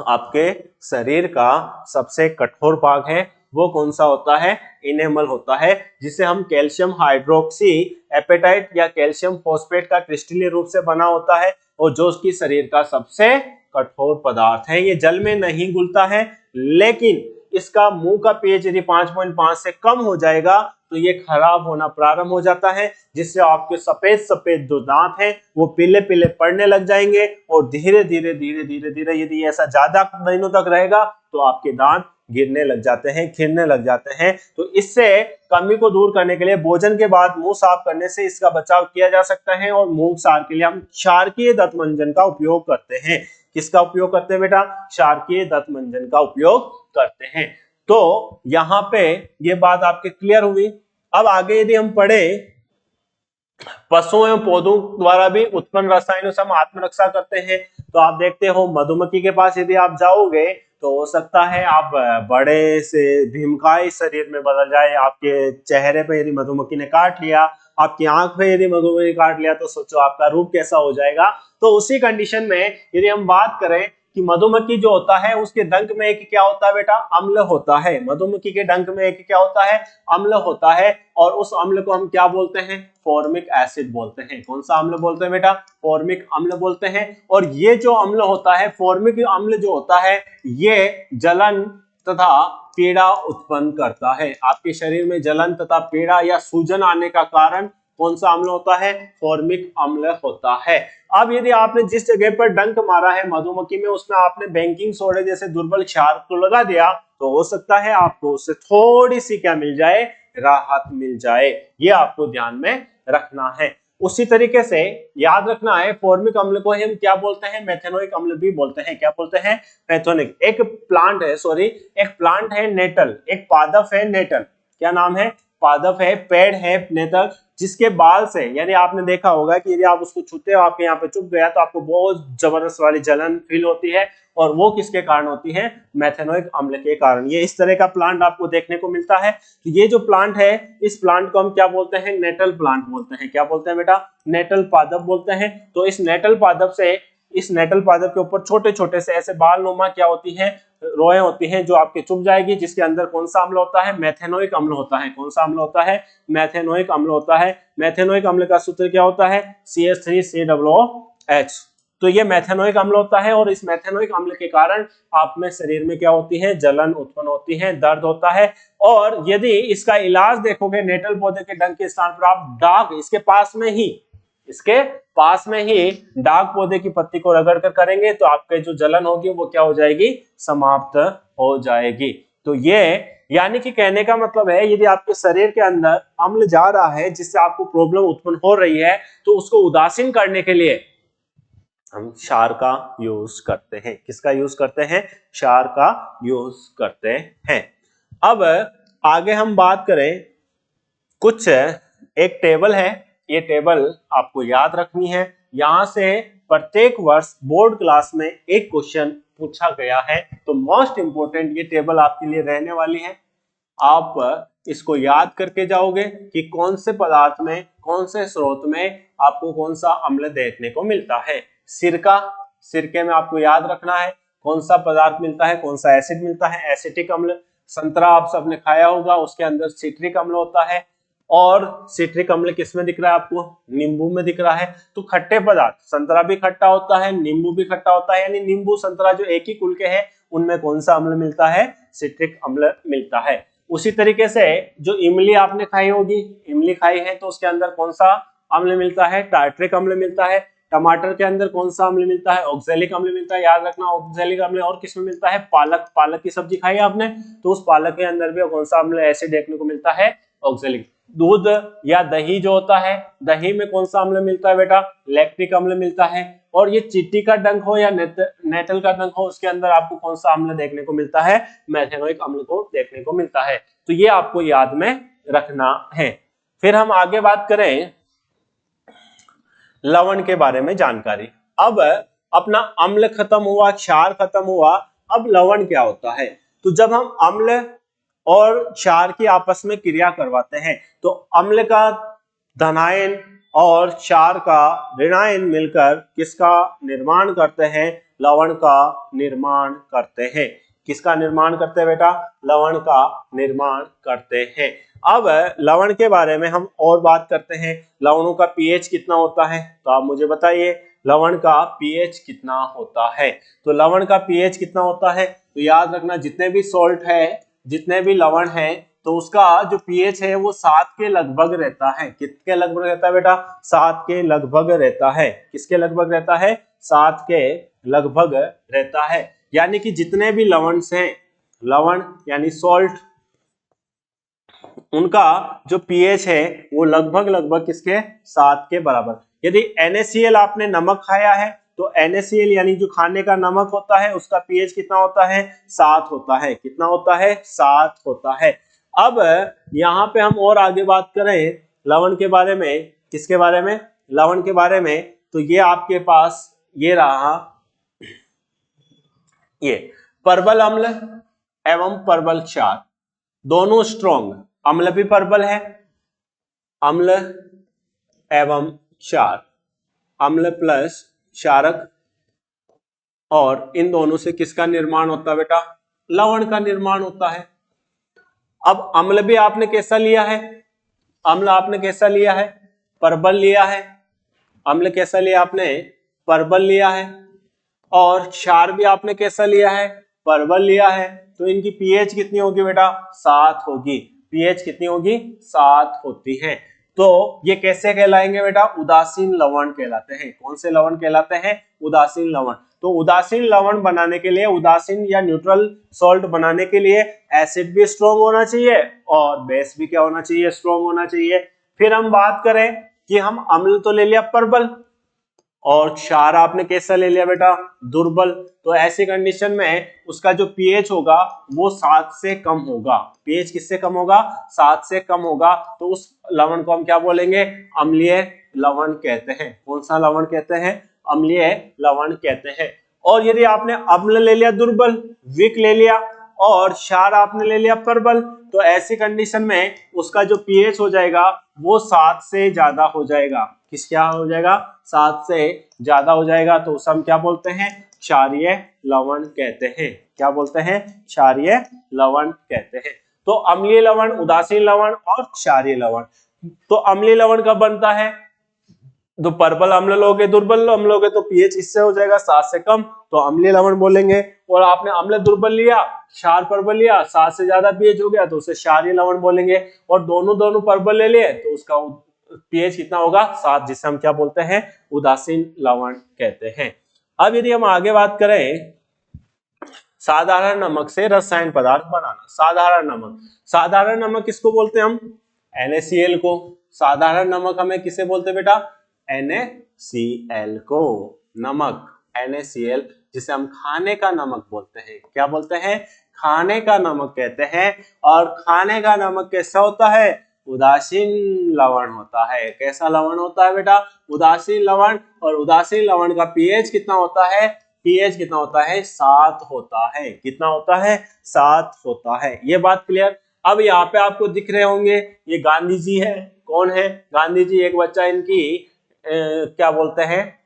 Speaker 1: आपके शरीर का सबसे कठोर भाग है वो कौन सा होता है, इनेमल होता है, जिसे हम कैल्शियम हाइड्रोक्सी एपेटाइट या कैल्शियम फॉस्फेट का क्रिस्टलीय रूप से बना होता है और जो उसकी शरीर का सबसे कठोर पदार्थ है। ये जल में नहीं घुलता है, लेकिन इसका मुंह का पीएच यदि 5.5 से कम हो जाएगा तो ये खराब होना प्रारंभ हो जाता है, जिससे आपके सफेद सफेद जो दांत हैं वो पीले पीले पड़ने लग जाएंगे। और धीरे धीरे यदि ऐसा ज्यादा दिनों तक रहेगा तो आपके दांत गिरने लग जाते हैं, खिरने लग जाते हैं। तो इससे कमी को दूर करने के लिए भोजन के बाद मुंह साफ करने से इसका बचाव किया जा सकता है। और मुंह साफ के लिए हम क्षारकीय दंतमंजन का उपयोग करते हैं। किसका उपयोग करते हैं बेटा, क्षारकीय दंतमंजन का उपयोग करते हैं। तो यहाँ पे ये बात आपके क्लियर हुई। अब आगे यदि हम पढ़े, पशुओं एवं पौधों द्वारा भी उत्पन्न रसायनों से हम आत्मरक्षा करते हैं। तो आप देखते हो मधुमक्खी के पास यदि आप जाओगे तो हो सकता है आप बड़े से भीमकाय शरीर में बदल जाए। आपके चेहरे पे यदि मधुमक्खी ने काट लिया, आपकी आंख पे यदि मधुमक्खी काट लिया तो सोचो आपका रूप कैसा हो जाएगा। तो उसी कंडीशन में यदि हम बात करें कि मधुमक्खी जो होता है उसके डंक में एक क्या होता है बेटा, अम्ल होता है। मधुमक्खी के डंक में एक क्या होता है, अम्ल होता है। और उस अम्ल को हम क्या बोलते हैं, फॉर्मिक एसिड बोलते हैं। कौन सा अम्ल बोलते हैं बेटा, फॉर्मिक अम्ल बोलते हैं। और ये जो अम्ल होता है, फॉर्मिक अम्ल जो होता है, ये जलन तथा पीड़ा उत्पन्न करता है। आपके शरीर में जलन तथा पीड़ा या सूजन आने का कारण कौन सा अम्ल होता है, फॉर्मिक अम्ल होता है। अब यदि आपने जिस जगह पर डंक मारा है मधुमक्खी में, उसमें आपने बेकिंग सोडा जैसे दुर्बल क्षार को लगा दिया तो हो सकता है आपको उससे थोड़ी सी क्या मिल जाए, राहत मिल जाए। ये आपको ध्यान में रखना है। उसी तरीके से याद रखना है, फॉर्मिक अम्ल को हम क्या बोलते हैं, मेथेनोइक अम्ल भी बोलते हैं। क्या बोलते हैं, मेथेनोइक। एक प्लांट है नेटल, एक पादप है नेटल। क्या नाम है, पादप है, पेड़ है नेटल, जिसके बाल से, यानी आपने देखा होगा कि यदि आप उसको छूते हो, आपके यहाँ पे चुभ गया तो आपको बहुत जबरदस्त वाली जलन फील होती है। और वो किसके कारण होती है, मेथेनोइक अम्ल के कारण। ये इस तरह का प्लांट आपको देखने को मिलता है। तो ये जो प्लांट है, इस प्लांट को हम क्या बोलते हैं, नेटल प्लांट बोलते हैं। क्या बोलते हैं बेटा, नेटल पादप बोलते हैं। तो इस नेटल पादप के ऊपर छोटे छोटे से ऐसे बाल नुमा क्या होती है, रोएं होती हैं, जो आपके चुभ जाएगी, जिसके अंदर कौन सा अम्ल होता है, मेथेनोइक अम्ल होता है। कौन सा अम्ल होता है, मेथेनोइक अम्ल होता है। मेथेनोइक अम्ल का सूत्र क्या होता है, CH3COOH। तो ये मेथेनोइक अम्ल होता है। और इस मेथेनोइक अम्ल के कारण आप में शरीर में क्या होती है, जलन उत्पन्न होती है, दर्द होता है। और यदि इसका इलाज देखोगे, नेटल पौधे के डंक के स्थान पर आप डाक इसके पास में ही डाक पौधे की पत्ती को रगड़ कर करेंगे तो आपके जो जलन होगी वो क्या हो जाएगी, समाप्त हो जाएगी। तो ये यानी कि कहने का मतलब है, यदि आपके शरीर के अंदर अम्ल जा रहा है जिससे आपको प्रॉब्लम उत्पन्न हो रही है, तो उसको उदासीन करने के लिए हम क्षार का यूज करते हैं। किसका यूज करते हैं, क्षार का यूज करते हैं। अब आगे हम बात करें कुछ एक टेबल है, ये टेबल आपको याद रखनी है। यहां से प्रत्येक वर्ष बोर्ड क्लास में एक क्वेश्चन पूछा गया है, तो मोस्ट इंपोर्टेंट ये टेबल आपके लिए रहने वाली है। आप इसको याद करके जाओगे कि कौन से पदार्थ में, कौन से स्रोत में आपको कौन सा अम्ल देखने को मिलता है। सिरका, सिरके में आपको याद रखना है कौन सा पदार्थ मिलता है, कौन सा एसिड मिलता है, एसिटिक अम्ल। संतरा आप सबने खाया होगा, उसके अंदर सिट्रिक अम्ल होता है, और सिट्रिक अम्ल किसमें दिख रहा है आपको, नींबू में दिख रहा है। तो खट्टे पदार्थ, संतरा भी खट्टा होता है, नींबू भी खट्टा होता है, यानी नींबू संतरा जो एक ही कुल के हैं उनमें कौन सा अम्ल मिलता है, सिट्रिक अम्ल मिलता है। उसी तरीके से जो इमली आपने खाई होगी, इमली खाई है तो उसके अंदर कौन सा अम्ल मिलता है, टार्ट्रिक अम्ल मिलता है। टमाटर के अंदर कौन सा अम्ल मिलता है, ऑक्सैलिक अम्ल मिलता है, याद रखना ऑक्सैलिक अम्ल। और किसमें मिलता है, पालक, पालक की सब्जी खाई आपने तो उस पालक के अंदर भी कौन सा अम्ल एसिड देखने को मिलता है, ऑक्सैलिक। दूध या दही जो होता है, दही में कौन सा अम्ल मिलता है बेटा, लैक्टिक अम्ल मिलता है। और ये चींटी का डंक हो या नेटल का डंक हो, उसके अंदर आपको कौन सा अम्ल देखने को मिलता है, मेथेनोइक अम्ल को देखने को मिलता है। तो ये आपको याद में रखना है। फिर हम आगे बात करें लवण के बारे में जानकारी। अब अपना अम्ल खत्म हुआ, क्षार खत्म हुआ, अब लवण क्या होता है। तो जब हम अम्ल और क्षार की आपस में क्रिया करवाते हैं तो अम्ल का धनायन और क्षार का ऋणायन मिलकर किसका निर्माण करते हैं, लवण का निर्माण करते हैं। किसका निर्माण करते हैं बेटा, लवण का निर्माण करते हैं। अब लवण के बारे में हम और बात करते हैं, लवणों का पीएच कितना होता है, तो आप मुझे बताइए लवण का पीएच कितना होता है। तो लवण का पीएच कितना होता है, तो याद रखना जितने भी सॉल्ट है, जितने भी लवण है, तो उसका जो पीएच है वो 7 के लगभग रहता है। कितने लगभग रहता है बेटा, 7 के लगभग रहता है। किसके लगभग रहता है, 7 के लगभग रहता है। यानी कि जितने भी लवण हैं, लवण यानी सॉल्ट, उनका जो पीएच है वो लगभग लगभग किसके, 7 के बराबर। यदि NaCl आपने नमक खाया है तो NaCl यानी जो खाने का नमक होता है उसका पीएच कितना होता है, 7 होता है। कितना होता है, 7 होता है। अब यहाँ पे हम और आगे बात करें लवण के बारे में, किसके बारे में, लवण के बारे में, तो ये आपके पास ये रहा, ये परबल अम्ल एवं परबल क्षार दोनों स्ट्रॉन्ग, अम्ल भी परबल है, अम्ल एवं क्षार, अम्ल प्लस क्षारक, और इन दोनों से किसका निर्माण होता है बेटा, लवण का निर्माण होता है। अब अम्ल भी आपने कैसा लिया है, अम्ल आपने कैसा लिया है, परबल लिया है। अम्ल कैसा लिया आपने, परबल लिया है। और क्षार भी आपने कैसा लिया है, परबल लिया है। तो इनकी पीएच कितनी होगी बेटा, 7 होगी। पीएच कितनी होगी, 7 होती है। तो ये कैसे कहलाएंगे बेटा, उदासीन लवण कहलाते हैं। कौन से लवण कहलाते हैं, उदासीन लवण। तो उदासीन लवण बनाने के लिए, उदासीन या न्यूट्रल सॉल्ट बनाने के लिए एसिड भी स्ट्रॉन्ग होना चाहिए और बेस भी क्या होना चाहिए, स्ट्रॉन्ग होना चाहिए। फिर हम बात करें कि हम अम्ल तो ले लिया परबल और क्षार आपने कैसा ले लिया बेटा, दुर्बल। तो ऐसी कंडीशन में उसका जो पीएच होगा वो 7 से कम होगा। पीएच किससे कम होगा, 7 से कम होगा। तो उस लवण को हम क्या बोलेंगे, अम्लीय लवण कहते हैं। कौन सा लवण कहते हैं, अम्लीय लवण कहते हैं। और यदि आपने अम्ल ले लिया दुर्बल, वीक ले लिया, और क्षार आपने ले लिया प्रबल, तो ऐसी कंडीशन में उसका जो पीएच हो जाएगा वो 7 से ज्यादा हो जाएगा। किस क्या हो जाएगा, 7 से ज्यादा हो जाएगा। तो उसे हम क्या बोलते हैं, क्षारीय लवण कहते हैं। क्या बोलते हैं, क्षारीय लवण कहते हैं। तो अम्लीय लवण, उदासीन लवण और क्षारीय लवण। तो अम्लीय लवण कब बनता है, तो परबल अम्ल लोगे, दुर्बल अम्ल लोगे तो पीएच इससे हो जाएगा 7 से कम, तो अम्लीय लवण बोलेंगे। और आपने अम्ल दुर्बल लिया, क्षार परबल लिया, 7 से ज्यादा पीएच हो गया तो उसे क्षारीय लवण बोलेंगे। और दोनों परबल ले लिए तो उसका पीएच कितना होगा, 7, जिसे हम क्या बोलते हैं, उदासीन लवण कहते हैं। अब यदि हम आगे बात करें साधारण नमक से रसायन पदार्थ बनाना। साधारण नमक किसको बोलते हैं हम, NaCl को। साधारण नमक हमें किसे बोलते हैं बेटा, NaCl को। नमक NaCl जिसे हम खाने का नमक बोलते हैं। क्या बोलते हैं, खाने का नमक कहते हैं। और खाने का नमक कैसा होता है, उदासीन लवण होता है। कैसा लवण होता है बेटा? उदासीन लवण। और उदासीन लवण का पीएच कितना होता है? पीएच कितना होता है? 7 होता है। कितना होता है? 7 होता है। ये बात क्लियर। अब यहाँ पे आपको दिख रहे होंगे ये गांधी जी है। कौन है गांधी जी? एक बच्चा इनकी क्या बोलते हैं,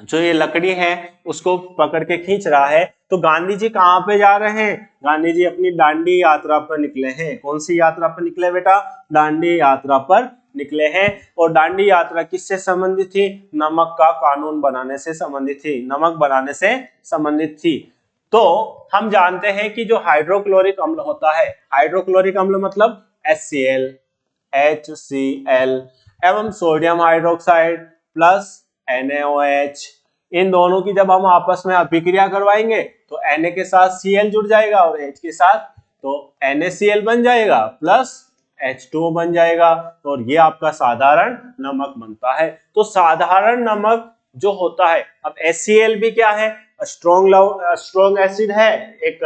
Speaker 1: जो ये लकड़ी है उसको पकड़ के खींच रहा है। तो गांधी जी कहाँ पे जा रहे हैं? गांधी जी अपनी दांडी यात्रा पर निकले हैं। कौन सी यात्रा पर निकले बेटा? दांडी यात्रा पर निकले हैं। और दांडी यात्रा किससे संबंधित थी? नमक का कानून बनाने से संबंधित थी। नमक बनाने से संबंधित थी। तो हम जानते हैं कि जो हाइड्रोक्लोरिक अम्ल होता है, हाइड्रोक्लोरिक अम्ल मतलब HCl, HCl एवं सोडियम हाइड्रोक्साइड प्लस NaOH, इन दोनों की जब हम आपस में अभिक्रिया करवाएंगे तो Na के साथ Cl जुड़ जाएगा और H के साथ तो NaCl बन जाएगा प्लस H2O बन जाएगा। और ये आपका साधारण नमक बनता है। तो साधारण नमक जो होता है, अब HCl भी क्या है? स्ट्रॉन्ग एसिड है, एक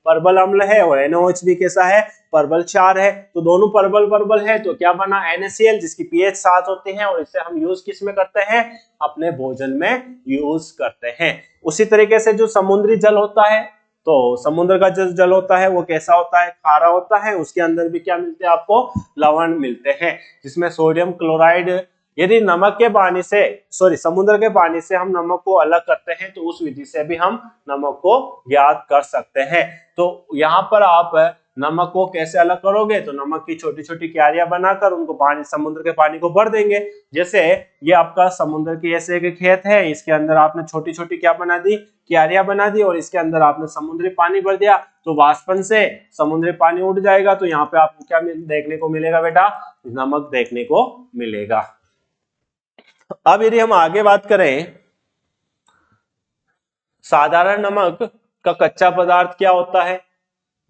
Speaker 1: परबल अम्ल है। और NaOH भी कैसा है? परबल क्षार है। तो दोनों परबल है तो क्या बना? NaCl, जिसकी पीएच 7 होती है। और इसे हम यूज किस में करते हैं? अपने भोजन में यूज करते हैं। उसी तरीके से जो समुद्री जल होता है, तो समुद्र का जो जल होता है वो कैसा होता है? खारा होता है। उसके अंदर भी क्या मिलते हैं आपको? लवण मिलते हैं, जिसमें सोडियम क्लोराइड। यदि नमक के पानी से समुद्र के पानी से हम नमक को अलग करते हैं तो उस विधि से भी हम नमक को ज्ञात कर सकते हैं। तो यहाँ पर आप नमक को कैसे अलग करोगे? तो नमक की छोटी छोटी क्यारियां बनाकर उनको समुद्र के पानी को भर देंगे। जैसे ये आपका समुद्र की ऐसे एक खेत है, इसके अंदर आपने छोटी छोटी क्या बना दी? क्यारियां बना दी। और इसके अंदर आपने समुद्री पानी भर दिया तो वाष्पन से समुद्री पानी उड़ जाएगा। तो यहाँ पे आपको क्या देखने को मिलेगा बेटा? नमक देखने को मिलेगा। अब यदि हम आगे बात करें, साधारण नमक का कच्चा पदार्थ क्या होता है,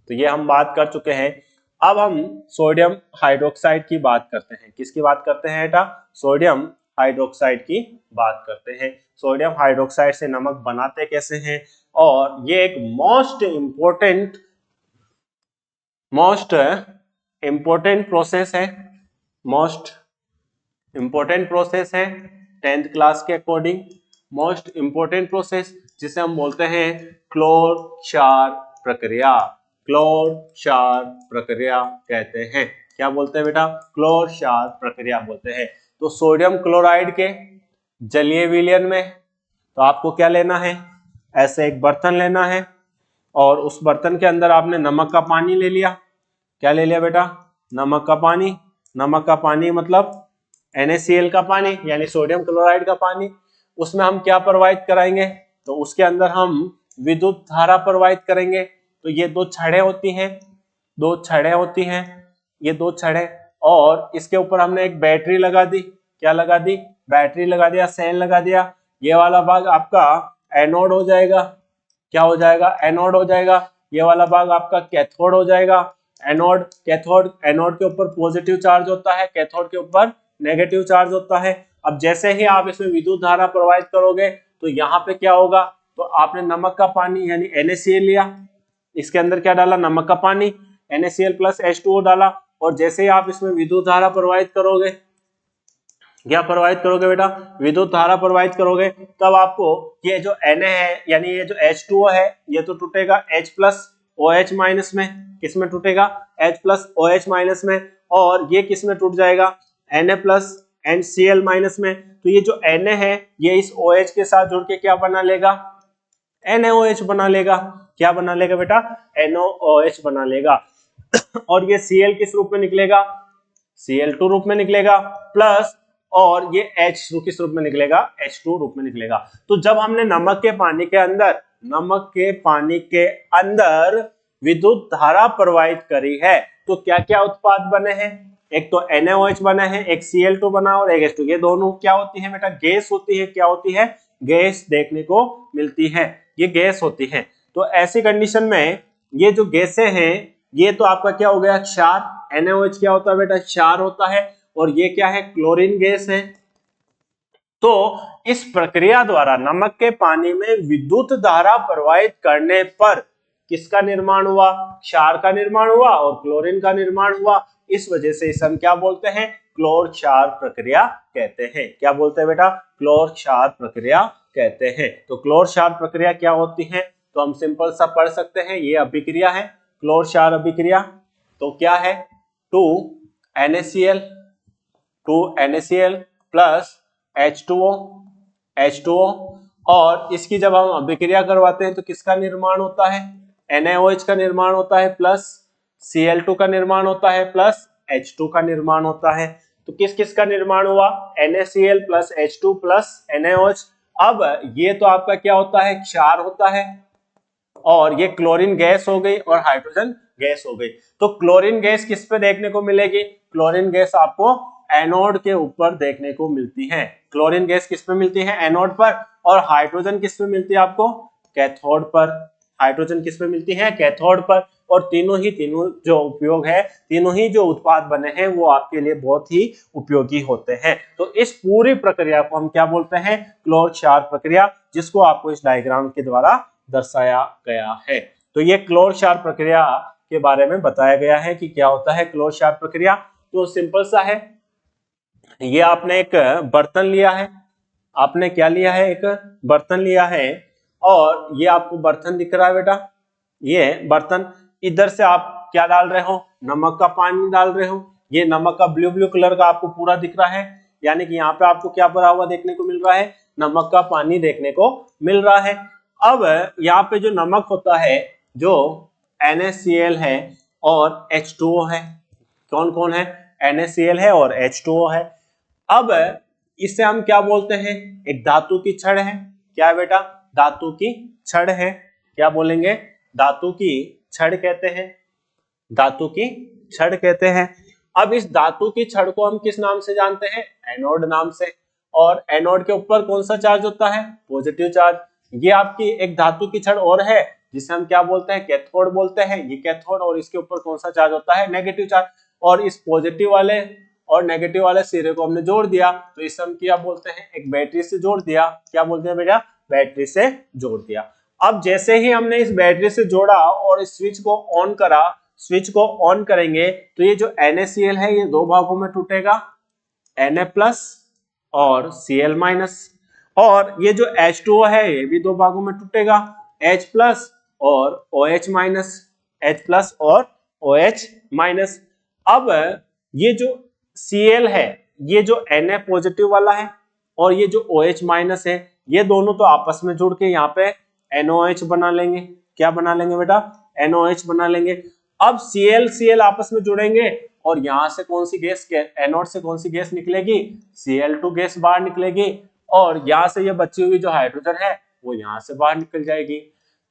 Speaker 1: तो ये हम बात कर चुके हैं। अब हम सोडियम हाइड्रोक्साइड की बात करते हैं। किसकी बात करते हैं बेटा? सोडियम हाइड्रोक्साइड की बात करते हैं। सोडियम हाइड्रोक्साइड से नमक बनाते कैसे हैं? और ये एक मोस्ट इंपोर्टेंट प्रोसेस है 10th क्लास के अकॉर्डिंग। मोस्ट इंपोर्टेंट प्रोसेस जिसे हम बोलते हैं क्लोर क्षार प्रक्रिया। क्लोर क्षार प्रक्रिया कहते हैं। क्या बोलते हैं बेटा? क्लोर क्षार प्रक्रिया बोलते हैं। तो सोडियम क्लोराइड के जलीय विलयन में तो आपको क्या लेना है? ऐसे एक बर्तन लेना है और उस बर्तन के अंदर आपने नमक का पानी ले लिया। क्या ले लिया बेटा? नमक का पानी। नमक का पानी मतलब NaCl का पानी यानी सोडियम क्लोराइड का पानी। उसमें हम क्या प्रवाहित कराएंगे? तो उसके अंदर हम विद्युत धारा प्रवाहित करेंगे। तो ये दो छड़ें होती हैं, ये दो छड़ें। और इसके ऊपर हमने एक बैटरी लगा दी। क्या लगा दी? बैटरी लगा दिया, सेल लगा दिया। ये वाला भाग आपका एनोड हो जाएगा। क्या हो जाएगा? एनोड हो जाएगा। ये वाला भाग आपका कैथोड हो जाएगा। एनोड एनोड के ऊपर पॉजिटिव चार्ज होता है, कैथोड के ऊपर नेगेटिव चार्ज होता है। अब जैसे ही आप इसमें विद्युत धारा प्रवाहित करोगे तो यहाँ पे क्या होगा? तो आपने नमक का पानी यानी NaCl लिया, इसके अंदर क्या डाला? नमक का पानी, NaCl प्लस H2O डाला। और जैसे ही आप इसमें विद्युत धारा प्रवाहित करोगे, क्या प्रवाहित करोगे बेटा? विद्युत धारा प्रवाहित करोगे, तब आपको ये जो Na है यानी ये जो H2O है ये तो टूटेगा H प्लस OH माइनस में। किस में टूटेगा? H प्लस OH माइनस में। और ये किस में टूट जाएगा? Na प्लस NCl माइनस में। तो ये जो Na है ये इस OH के साथ जुड़ के क्या बना लेगा? NaOH बना लेगा। क्या बना लेगा बेटा? NaOH बना लेगा। और ये Cl किस रूप में निकलेगा? Cl2 रूप में निकलेगा प्लस, और ये H किस रूप में निकलेगा? H2 रूप में निकलेगा। तो जब हमने नमक के पानी के अंदर विद्युत धारा प्रवाहित करी है तो क्या क्या उत्पाद बने हैं? एक तो NaOH बना है, एक Cl2 बना और एक H2। ये दोनों क्या होती है बेटा? गैस होती है। क्या होती है? गैस देखने को मिलती है, ये गैस होती है। तो ऐसी कंडीशन में ये जो गैसें हैं ये तो आपका क्या हो गया? क्षार। NaOH क्या होता है बेटा? क्षार होता है। और ये क्या है? क्लोरीन गैस है। तो इस प्रक्रिया द्वारा नमक के पानी में विद्युत धारा प्रवाहित करने पर किसका निर्माण हुआ, क्षार का निर्माण हुआ और क्लोरीन का निर्माण हुआ। इस वजह से इसे हम क्या बोलते हैं, क्लोर क्षार प्रक्रिया कहते हैं। क्या बोलते हैं बेटा, क्लोर क्षार प्रक्रिया कहते हैं। तो क्लोर क्षार प्रक्रिया क्या होती है, तो हम सिंपल सा पढ़ सकते हैं, ये अभिक्रिया है क्लोर क्षार अभिक्रिया। तो क्या है, 2NaCl प्लस H2O और इसकी जब हम अभिक्रिया करवाते हैं तो किसका निर्माण होता है, NaOH का निर्माण होता है प्लस Cl2 का निर्माण होता है प्लस H2 का निर्माण होता है। तो किस किस का निर्माण हुआ, NaCl plus H2 plus NaOH। अब ये तो आपका क्या होता है, क्षार होता है और ये क्लोरीन गैस हो गई और हाइड्रोजन गैस हो गई। तो क्लोरीन गैस किस पे देखने को मिलेगी, क्लोरीन गैस आपको एनोड के ऊपर देखने को मिलती है। क्लोरीन गैस किस पे मिलती है, एनोड पर। और हाइड्रोजन किस पे मिलती है आपको, कैथोड पर। हाइड्रोजन किस पे मिलती है, कैथोड पर। और तीनों जो उपयोग है, तीनों ही जो उत्पाद बने हैं वो आपके लिए बहुत ही उपयोगी होते हैं। तो इस पूरी प्रक्रिया को हम क्या बोलते हैं, क्लोर क्षार प्रक्रिया, जिसको आपको इस डायग्राम के द्वारा दर्शाया गया है। तो ये क्लोर क्षार प्रक्रिया के बारे में बताया गया है कि क्या होता है क्लोर क्षार प्रक्रिया। तो सिंपल सा है, ये आपने एक बर्तन लिया है, आपने क्या लिया है, एक बर्तन लिया है और ये आपको बर्तन दिख रहा है बेटा, ये बर्तन, इधर से आप क्या डाल रहे हो, नमक का पानी डाल रहे हो। ये नमक का ब्लू कलर का आपको पूरा दिख रहा है, यानी कि यहाँ पे आपको क्या भरा हुआ देखने को मिल रहा है, नमक का पानी देखने को मिल रहा है। अब यहाँ पे जो नमक होता है, जो NaCl है और H2O है, कौन कौन है, NaCl है और H2O है। अब इसे हम क्या बोलते हैं, एक धातु की छड़ है। क्या है बेटा, धातु की छड़ है। क्या बोलेंगे, धातु की छड़ कहते हैं, धातु की छड़ कहते हैं। अब इस धातु की छड़ को हम किस नाम से जानते हैं, एनोड नाम से। और एनोड के ऊपर कौन सा चार्ज होता है, पॉजिटिव चार्ज। ये आपकी एक धातु की छड़ और है जिसे हम क्या बोलते हैं, कैथोड बोलते हैं। ये कैथोड और इसके ऊपर कौन सा चार्ज होता है, नेगेटिव चार्ज। और इस पॉजिटिव वाले और नेगेटिव वाले सिरे को हमने जोड़ दिया, तो इसे हम क्या बोलते हैं, एक बैटरी से जोड़ दिया। क्या बोलते हैं बेटा, बैटरी से जोड़ दिया। अब जैसे ही हमने इस बैटरी से जोड़ा और इस स्विच को ऑन करा, स्विच को ऑन करेंगे तो ये जो NaCl है ये दो भागों में टूटेगा, Na प्लस और Cl माइनस। और ये जो H2O है ये भी दो भागों में टूटेगा, H प्लस और OH माइनस, H प्लस और OH माइनस। अब ये जो Cl है, ये जो Na पॉजिटिव वाला है और ये जो OH माइनस है, ये दोनों तो आपस में जुड़ के यहाँ पे NOH बना लेंगे। क्या बना लेंगे बेटा, NOH बना लेंगे। अब Cl आपस में जुड़ेंगे और यहां से कौन सी गैस, एनोड से कौन सी गैस निकलेगी, Cl2 गैस बाहर निकलेगी। और यहां से ये बची हुई जो हाइड्रोजन है वो यहां से बाहर निकल जाएगी।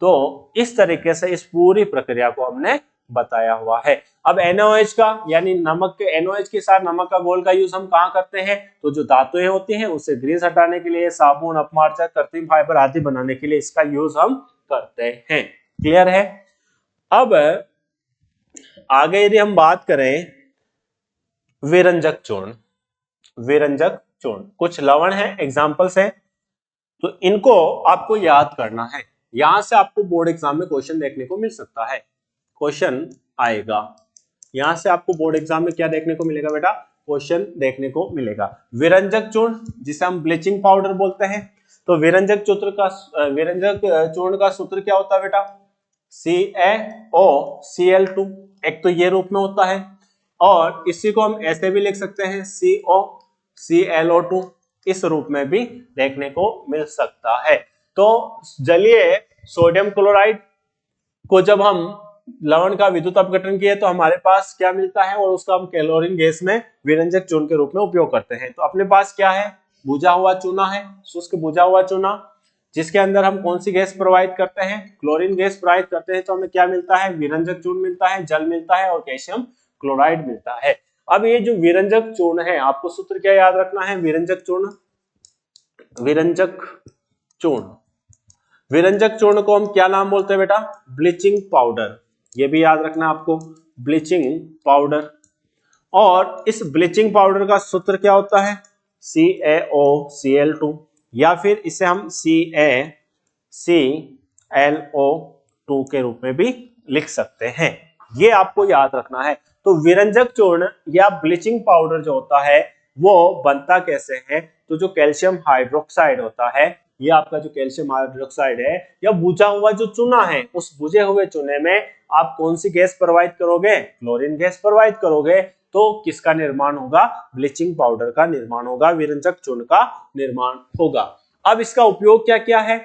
Speaker 1: तो इस तरीके से इस पूरी प्रक्रिया को हमने बताया हुआ है। अब NaOH का यानी नमक के, NaOH के साथ नमक का घोल का यूज हम कहाँ करते हैं, तो जो धातुएं होती हैं उससे ग्रीस हटाने के लिए, साबुन, अपमार्जक, कृत्रिम फाइबर आदि बनाने के लिए इसका यूज हम करते हैं। क्लियर है। अब आगे यदि हम बात करें विरंजक चूर्ण, विरंजक चूर्ण कुछ लवण है, एग्जांपल्स है, तो इनको आपको याद करना है। यहां से आपको बोर्ड एग्जाम में क्वेश्चन देखने को मिल सकता है, क्वेश्चन आएगा। यहां से आपको बोर्ड एग्जाम में क्या देखने को मिलेगा बेटा, क्वेश्चन देखने को मिलेगा। विरंजक चूर्ण जिसे हम ब्लीचिंग पाउडर बोलते हैं। तो विरंजक चूर्ण का सूत्र क्या होता है बेटा, CaOCl2, एक तो ये रूप में होता है और इसी को हम ऐसे भी लिख सकते हैं COClO2, इस रूप में भी देखने को मिल सकता है। तो जलीय सोडियम क्लोराइड को जब हम लवण का विद्युत अपघटन किए तो हमारे पास क्या मिलता है, और उसका हम क्लोरीन गैस में विरंजक चूर्ण के रूप में उपयोग करते हैं। तो अपने पास क्या है, बुझा हुआ चूना है, शुष्क बुझा हुआ चूना, जिसके अंदर हम कौन सी गैस प्रोवाइड करते हैं, क्लोरीन गैस प्रोवाइड करते हैं। तो हमें क्या मिलता है, विरंजक चूर्ण मिलता है, जल मिलता है और कैल्शियम क्लोराइड मिलता है। अब ये जो विरंजक चूर्ण है, आपको सूत्र क्या याद रखना है, विरंजक चूर्ण, विरंजक चूर्ण, विरंजक चूर्ण को हम क्या नाम बोलते हैं बेटा, ब्लीचिंग पाउडर। ये भी याद रखना आपको, ब्लीचिंग पाउडर। और इस ब्लीचिंग पाउडर का सूत्र क्या होता है, CaOCl2, या फिर इसे हम CaClO2 2 के रूप में भी लिख सकते हैं। ये आपको याद रखना है। तो विरंजक चूर्ण या ब्लीचिंग पाउडर जो होता है वो बनता कैसे है, तो जो कैल्शियम हाइड्रोक्साइड होता है, ये आपका जो कैल्शियम हाइड्रोक्साइड है या बुझा हुआ जो चूना है, उस बुझे हुए चूने में आप कौन सी गैस प्रोवाइड करोगे, क्लोरीन गैस प्रोवाइड करोगे, तो किसका निर्माण होगा, ब्लीचिंग पाउडर का निर्माण होगा, विरंजक चूर्ण का निर्माण होगा। अब इसका उपयोग क्या क्या है,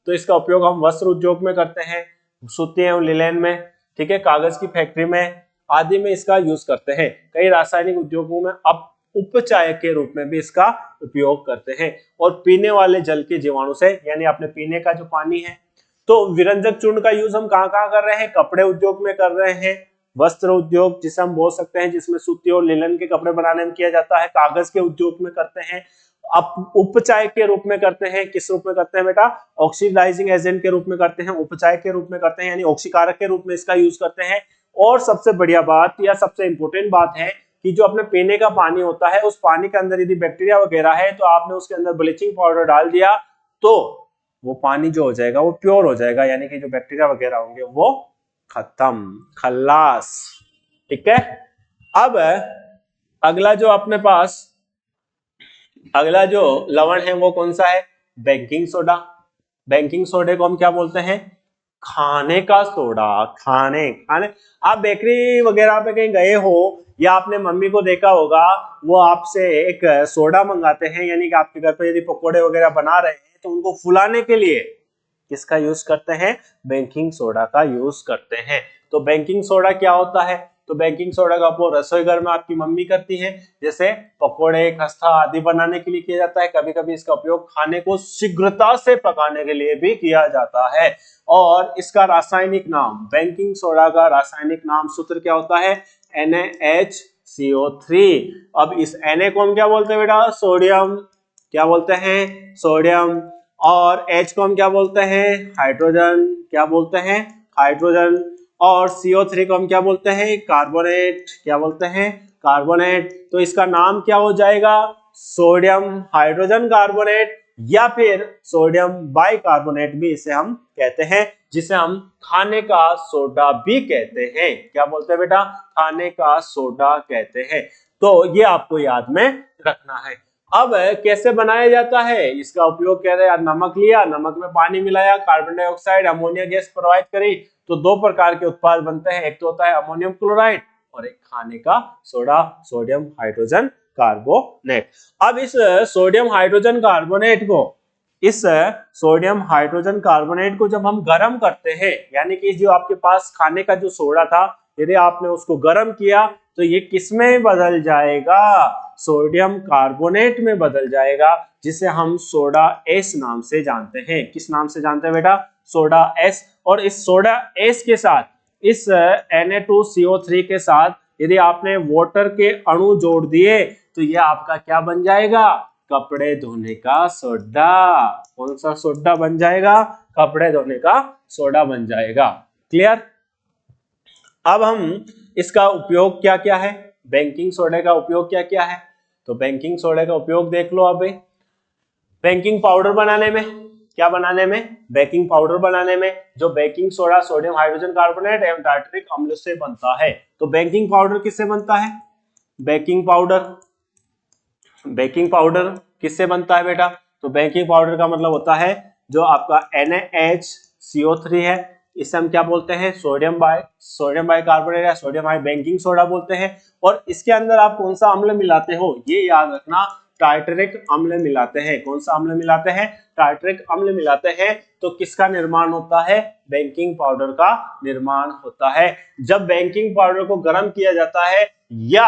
Speaker 1: तो इसका उपयोग हम वस्त्र उद्योग में करते हैं, सूती एवं लिनेन में, ठीक है, कागज की फैक्ट्री में आदि में इसका यूज करते हैं। कई रासायनिक उद्योगों में अब उपचायक के रूप में भी इसका उपयोग करते हैं। और पीने वाले जल के जीवाणु से, यानी अपने पीने का जो पानी है, तो विरंजक चूर्ण का यूज हम कहाँ कर रहे हैं, कपड़े उद्योग में कर रहे हैं, वस्त्र उद्योग जिसे हम बोल सकते हैं जिसमें सूती और लिनन के कपड़े बनाने में किया जाता है, कागज के उद्योग में करते हैं, अब उपचायक के रूप में करते हैं। किस रूप में करते हैं बेटा, ऑक्सीडाइजिंग एजेंट के रूप में करते हैं, उपचायक के रूप में करते हैं, यानी ऑक्सीकारक के रूप में इसका यूज करते हैं। और सबसे बढ़िया बात या सबसे इंपॉर्टेंट बात है कि जो अपने पीने का पानी होता है, उस पानी के अंदर यदि बैक्टीरिया वगैरह है तो आपने उसके अंदर ब्लीचिंग पाउडर डाल दिया तो वो पानी जो हो जाएगा वो प्योर हो जाएगा, यानी कि जो बैक्टीरिया वगैरह होंगे वो खत्म, खल्लास, ठीक है। अब अगला जो अपने पास अगला जो लवण है वो कौन सा है, बेकिंग सोडा। बेकिंग सोडे को हम क्या बोलते हैं, खाने का सोडा। खाने आप बेकरी वगैरह पे कहीं गए हो या आपने मम्मी को देखा होगा, वो आपसे एक सोडा मंगाते हैं, यानी कि आपके घर पे यदि पकोड़े वगैरह बना रहे हैं तो उनको फुलाने के लिए किसका यूज करते हैं, बेकिंग सोडा का यूज करते हैं। तो बेकिंग सोडा क्या होता है, तो बेकिंग सोडा का उपयोग रसोई घर में आपकी मम्मी करती है, जैसे पकोड़े, खस्ता आदि बनाने के लिए किया जाता है। कभी कभी इसका उपयोग खाने को शीघ्रता से पकाने के लिए भी किया जाता है। और इसका रासायनिक नाम, बेकिंग सोडा का रासायनिक नाम सूत्र क्या होता है, NaHCO3। अब इस Na को हम क्या बोलते हैं बेटा, सोडियम, क्या बोलते हैं, सोडियम। और H को हम क्या बोलते हैं, हाइड्रोजन, क्या बोलते हैं, हाइड्रोजन। और CO3 को हम क्या बोलते हैं, कार्बोनेट, क्या बोलते हैं, कार्बोनेट। तो इसका नाम क्या हो जाएगा, सोडियम हाइड्रोजन कार्बोनेट या फिर सोडियम बाइकार्बोनेट भी इसे हम कहते हैं, जिसे हम खाने का सोडा भी कहते हैं। क्या बोलते हैं बेटा, खाने का सोडा कहते हैं। तो ये आपको याद में रखना है। अब कैसे बनाया जाता है, इसका उपयोग कह रहे हैं, नमक लिया, नमक में पानी मिलाया, carbon dioxide, ammonia gas provide करी, तो दो प्रकार के उत्पाद बनते हैं, एक तो होता है अमोनियम क्लोराइड और एक खाने का सोडा, सोडियम हाइड्रोजन कार्बोनेट। अब इस सोडियम हाइड्रोजन कार्बोनेट को जब हम गर्म करते हैं, यानी कि जो आपके पास खाने का जो सोडा था, यदि आपने उसको गर्म किया तो ये किस में बदल जाएगा, सोडियम कार्बोनेट में बदल जाएगा, जिसे हम सोडा एस नाम से जानते हैं। किस नाम से जानते हैं बेटा, सोडा एस। और इस सोडा एस के साथ, इस Na2CO3 के साथ यदि आपने वाटर के अणु जोड़ दिए तो ये आपका क्या बन जाएगा, कपड़े धोने का सोडा। कौन सा सोडा बन जाएगा, कपड़े धोने का सोडा बन जाएगा। क्लियर। अब हम इसका उपयोग क्या क्या है, बेकिंग सोडे का उपयोग क्या क्या है, तो बेकिंग सोडे का उपयोग देख लो। अब बेकिंग पाउडर बनाने में, क्या बनाने में, बेकिंग पाउडर बनाने में, जो baking soda sodium hydrogen carbonate एवं टार्टरिक अम्ल से बनता है। तो बेकिंग पाउडर किससे बनता है, बेकिंग पाउडर किससे बनता है बेटा, तो बेकिंग पाउडर का मतलब होता है जो आपका NaHCO3 है, इसे हम क्या बोलते हैं, सोडियम बाइकार्बोनेट या सोडियम बेकिंग सोडा बोलते हैं। और इसके अंदर आप कौन सा अम्ल मिलाते हो, ये याद रखना, टार्टरिक अम्ल मिलाते हैं। कौन सा अम्ल मिलाते हैं, टार्टरिक अम्ल मिलाते हैं। तो किसका निर्माण होता है, बेकिंग पाउडर का निर्माण होता है। जब बेकिंग पाउडर को गर्म किया जाता है या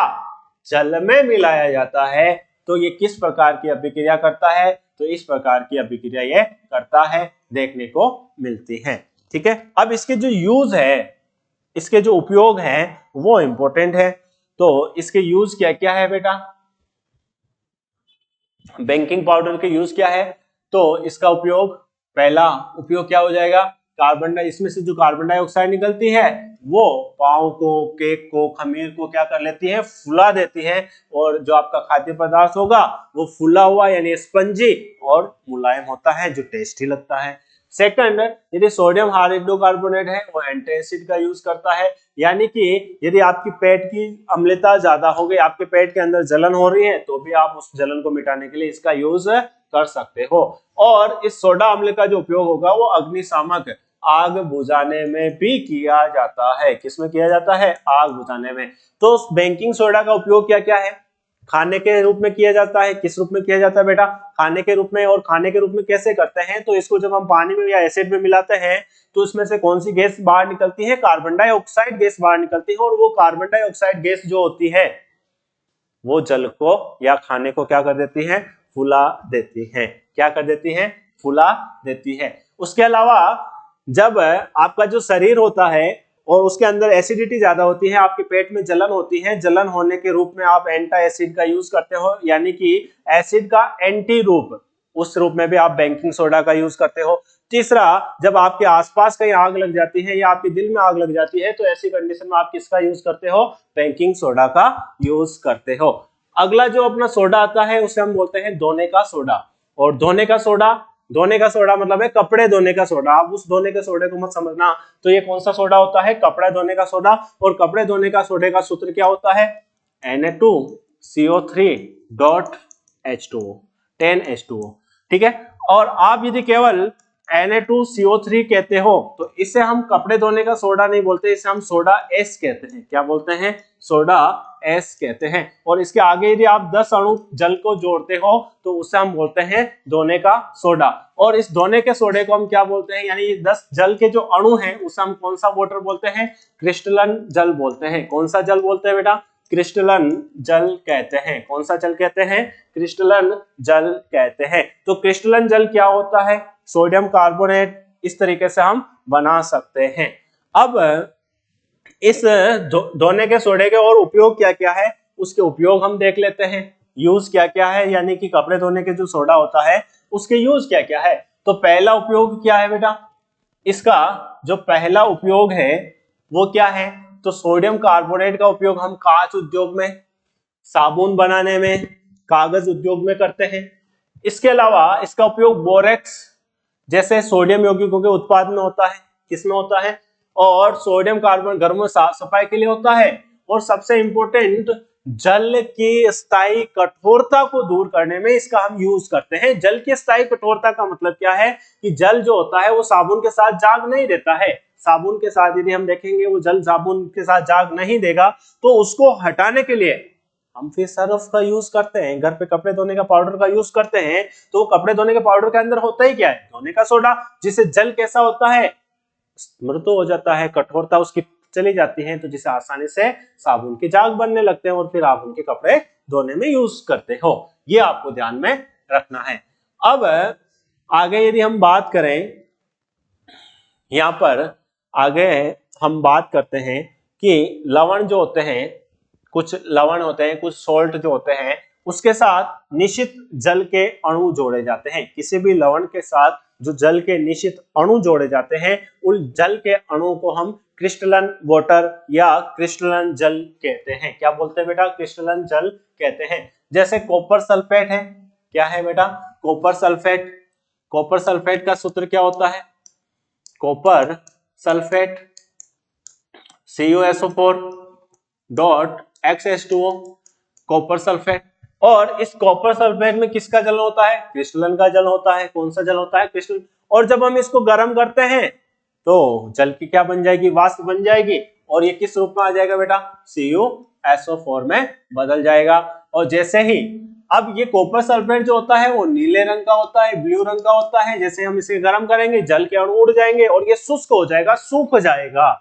Speaker 1: जल में मिलाया जाता है तो ये किस प्रकार की अभिक्रिया करता है, तो इस प्रकार की अभिक्रिया ये करता है, देखने को मिलती है। ठीक है। अब इसके जो यूज है, इसके जो उपयोग है वो इंपॉर्टेंट है। तो इसके यूज क्या क्या है बेटा, बेकिंग पाउडर के यूज क्या है, तो इसका उपयोग, पहला उपयोग क्या हो जाएगा, इसमें से जो कार्बन डाइऑक्साइड निकलती है वो पाव को, केक को, खमीर को क्या कर लेती है, फुला देती है। और जो आपका खाद्य पदार्थ होगा वो फुला हुआ यानी स्पंजी और मुलायम होता है, जो टेस्टी लगता है। सेकंड, यदि सोडियम हाइड्रोकार्बोनेट है वो एंटासिड का यूज करता है, यानी कि यदि आपकी पेट की अम्लता ज्यादा हो गई, आपके पेट के अंदर जलन हो रही है, तो भी आप उस जलन को मिटाने के लिए इसका यूज कर सकते हो। और इस सोडा अम्ल का जो उपयोग होगा वो अग्निशामक आग बुझाने में भी किया जाता है। किसमें किया जाता है? आग बुझाने में। तो बेकिंग सोडा का उपयोग क्या क्या है? खाने के रूप में किया जाता है। किस रूप में किया जाता है बेटा? खाने के रूप में। और खाने के रूप में कैसे करते हैं? तो इसको जब हम पानी में या एसिड में मिलाते हैं तो उसमें से कौन सी गैस बाहर निकलती है? कार्बन डाइऑक्साइड गैस बाहर निकलती है। और वो कार्बन डाइऑक्साइड गैस जो होती है वो जल को या खाने को क्या कर देती है? फुला देती है। क्या कर देती है? फुला देती है। उसके अलावा जब आपका जो शरीर होता है और उसके अंदर एसिडिटी ज्यादा होती है, आपके पेट में जलन होती है, जलन होने के रूप में आप एंटा एसिड का यूज करते हो, यानी कि एसिड का एंटी रूप, उस रूप में भी आप बेकिंग सोडा का यूज करते हो। तीसरा, जब आपके आसपास कहीं आग लग जाती है या आपके दिल में आग लग जाती है तो ऐसी कंडीशन में आप किसका यूज करते हो? बेकिंग सोडा का यूज करते हो। अगला जो अपना सोडा आता है उसे हम बोलते हैं धोने का सोडा। और धोने का सोडा मतलब है कपड़े धोने का सोडा। आप उस धोने के सोडे को मत समझना। तो ये कौन सा सोडा होता है? कपड़ा धोने का सोडा। और कपड़े धोने का सोडे का सूत्र क्या होता है? Na2CO3.H2O, 10H2O। ठीक है। और आप यदि केवल Na2CO3 कहते हो तो इसे हम कपड़े धोने का सोडा नहीं बोलते, इसे हम सोडा एस कहते हैं। क्या बोलते हैं? सोडा एस कहते हैं। और इसके आगे यदि आप 10 अणु जल को जोड़ते हो तो उसे हम बोलते हैं धोने का सोडा। और इस धोने के सोडे को हम क्या बोलते हैं? यानी 10 जल के जो अणु हैं उसे हम कौन सा वाटर बोलते हैं? क्रिस्टलन जल बोलते हैं। कौन सा जल बोलते हैं बेटा? क्रिस्टलन जल कहते हैं। कौन सा जल कहते हैं? क्रिस्टलन जल कहते हैं। तो क्रिस्टलन जल क्या होता है? Sodium carbonate. इस तरीके से हम बना सकते हैं। अब इस धोने के सोडे के और उपयोग क्या क्या है उसके उपयोग हम देख लेते हैं। यूज क्या क्या है, यानी कि कपड़े धोने के जो सोडा होता है उसके यूज क्या क्या है। तो पहला उपयोग क्या है बेटा? इसका जो पहला उपयोग है वो क्या है? तो सोडियम कार्बोनेट का उपयोग हम कांच उद्योग में, साबुन बनाने में, कागज उद्योग में करते हैं। इसके अलावा इसका उपयोग बोरेक्स जैसे सोडियम यौगिकों के उत्पाद में होता है। किसमें होता है? और सोडियम कार्बन घर में साफ सफाई के लिए होता है। और सबसे इंपॉर्टेंट, जल की स्थायी कठोरता को दूर करने में इसका हम यूज करते हैं। जल की स्थायी कठोरता का मतलब क्या है? कि जल जो होता है वो साबुन के साथ जाग नहीं देता है। साबुन के साथ यदि हम देखेंगे वो जल साबुन के साथ जाग नहीं देगा, तो उसको हटाने के लिए हम फिर सर्फ का यूज करते हैं। घर पे कपड़े धोने का पाउडर का यूज करते हैं। तो कपड़े धोने के पाउडर के अंदर होता ही क्या है? धोने का सोडा, जिससे जल कैसा होता है? मृदु हो जाता है, कठोरता उसकी चली जाती है, तो जिसे आसानी से साबुन के जाग बनने लगते हैं और फिर आप उनके कपड़े धोने में यूज करते हो। ये आपको ध्यान में रखना है। अब आगे यदि हम बात करें, यहां पर आगे हम बात करते हैं कि लवण जो होते हैं, कुछ लवण होते हैं, कुछ सॉल्ट जो होते हैं, उसके साथ निश्चित जल के अणु जोड़े जाते हैं। किसी भी लवण के साथ जो जल के निश्चित अणु जोड़े जाते हैं उन जल के अणु को हम क्रिस्टलन वाटर या क्रिस्टलन जल कहते हैं। क्या बोलते हैं बेटा? क्रिस्टलन जल कहते हैं। जैसे कॉपर सल्फेट है। क्या है बेटा? Copper sulphate. कॉपर सल्फेट का सूत्र क्या होता है? Copper sulphate CuSO4.X copper sulphate. और इस कॉपर सल्फेट में किसका जल होता है? क्रिस्टलन का जल होता है। कौन सा जल होता है? क्रिस्टलन। और जब हम इसको गर्म करते हैं तो जल की क्या बन जाएगी? वाष्प बन जाएगी। और ये किस रूप में आ जाएगा बेटा? CuSO4 में बदल जाएगा। और जैसे ही अब ये कॉपर सल्फेट जो होता है वो नीले रंग का होता है, ब्लू रंग का होता है। जैसे हम इसे गर्म करेंगे जल के अणु उड़ जाएंगे और ये शुष्क हो जाएगा, सूख जाएगा।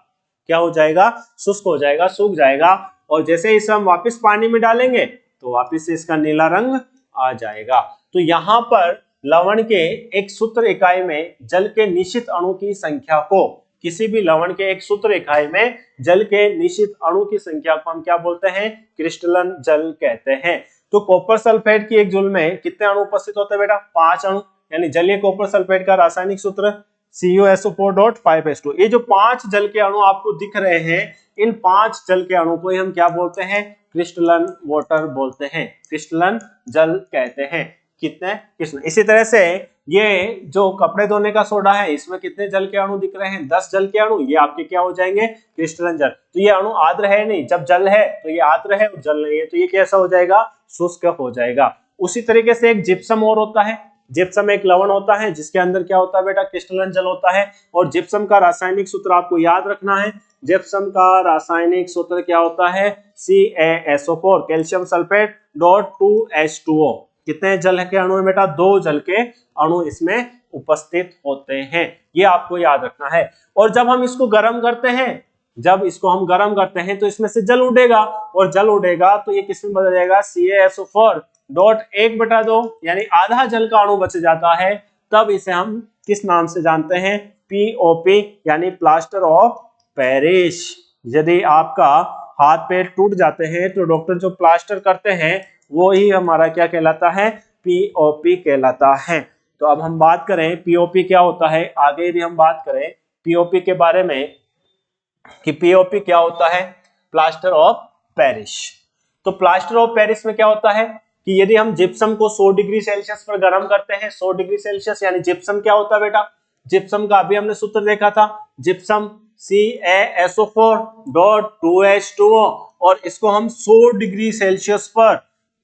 Speaker 1: क्या हो जाएगा? शुष्क हो जाएगा, सूख जाएगा। और जैसे इसे हम वापस पानी में डालेंगे तो वापस से इसका नीला रंग आ जाएगा। तो यहाँ पर लवण के एक सूत्र इकाई में जल के निश्चित अणु की संख्या को, किसी भी लवण के एक सूत्र इकाई में जल के निश्चित अणु की संख्या को हम क्या बोलते हैं? क्रिस्टलन जल कहते हैं। तो कॉपर सल्फेट की एक जूल में कितने अणु उपस्थित होते हैं बेटा? 5 अणु। यानी जलीय कॉपर सल्फेट का रासायनिक सूत्र CuSO4.5H2। ये जो 5 जल के अणु आपको दिख रहे हैं, इन 5 जल के अणु को हम क्या बोलते हैं? क्रिस्टलन वाटर बोलते हैं, क्रिस्टलन जल कहते हैं। कितने कृष्ण। इसी तरह से ये जो कपड़े धोने का सोडा है इसमें कितने जल के अणु दिख रहे हैं, 10 जल के अणु, ये आपके क्या हो जाएंगे, क्रिस्टलन जल। तो ये अणु आर्द्र है नहीं, जब जल है तो ये आर्द्र है और जल नहीं है तो ये कैसा हो जाएगा, शुष्क हो जाएगा। उसी तरीके से एक जिप्सम और होता है, जिप्सम एक लवण होता है जिसके अंदर क्या होता है बेटा, क्रिस्टलन जल होता है। और जिप्सम का रासायनिक सूत्र आपको याद रखना है, जिप्सम का रासायनिक सूत्र क्या होता है, CaSO4 calcium sulphate dot 2H2O। कितने जल के अणु है बेटा, 2 जल के अणु इसमें उपस्थित होते हैं, ये आपको याद रखना है। और जब हम इसको गर्म करते हैं, जब इसको हम गर्म करते हैं तो इसमें से जल उड़ेगा, और जल उड़ेगा तो ये किसमें बदल जाएगा, CaSO4 डॉट 1/2 यानी आधा जल का अणु बच जाता है। तब इसे हम किस नाम से जानते हैं, POP यानी प्लास्टर ऑफ पेरिस। यदि आपका हाथ पैर टूट जाते हैं तो डॉक्टर जो प्लास्टर करते हैं वो ही हमारा क्या कहलाता है, POP कहलाता है। तो अब हम बात करें POP क्या होता है, आगे यदि हम बात करें POP के बारे में कि POP क्या होता है, प्लास्टर ऑफ पेरिस। तो प्लास्टर ऑफ पेरिस में क्या होता है कि यदि हम जिप्सम को 100 डिग्री सेल्सियस पर गर्म करते हैं, 100 डिग्री सेल्सियस यानी जिप्सम क्या होता है बेटा, जिप्सम का अभी हमने सूत्र देखा था, जिप्सम CaSO4 डॉट 2H2O, और इसको हम 100 डिग्री सेल्सियस पर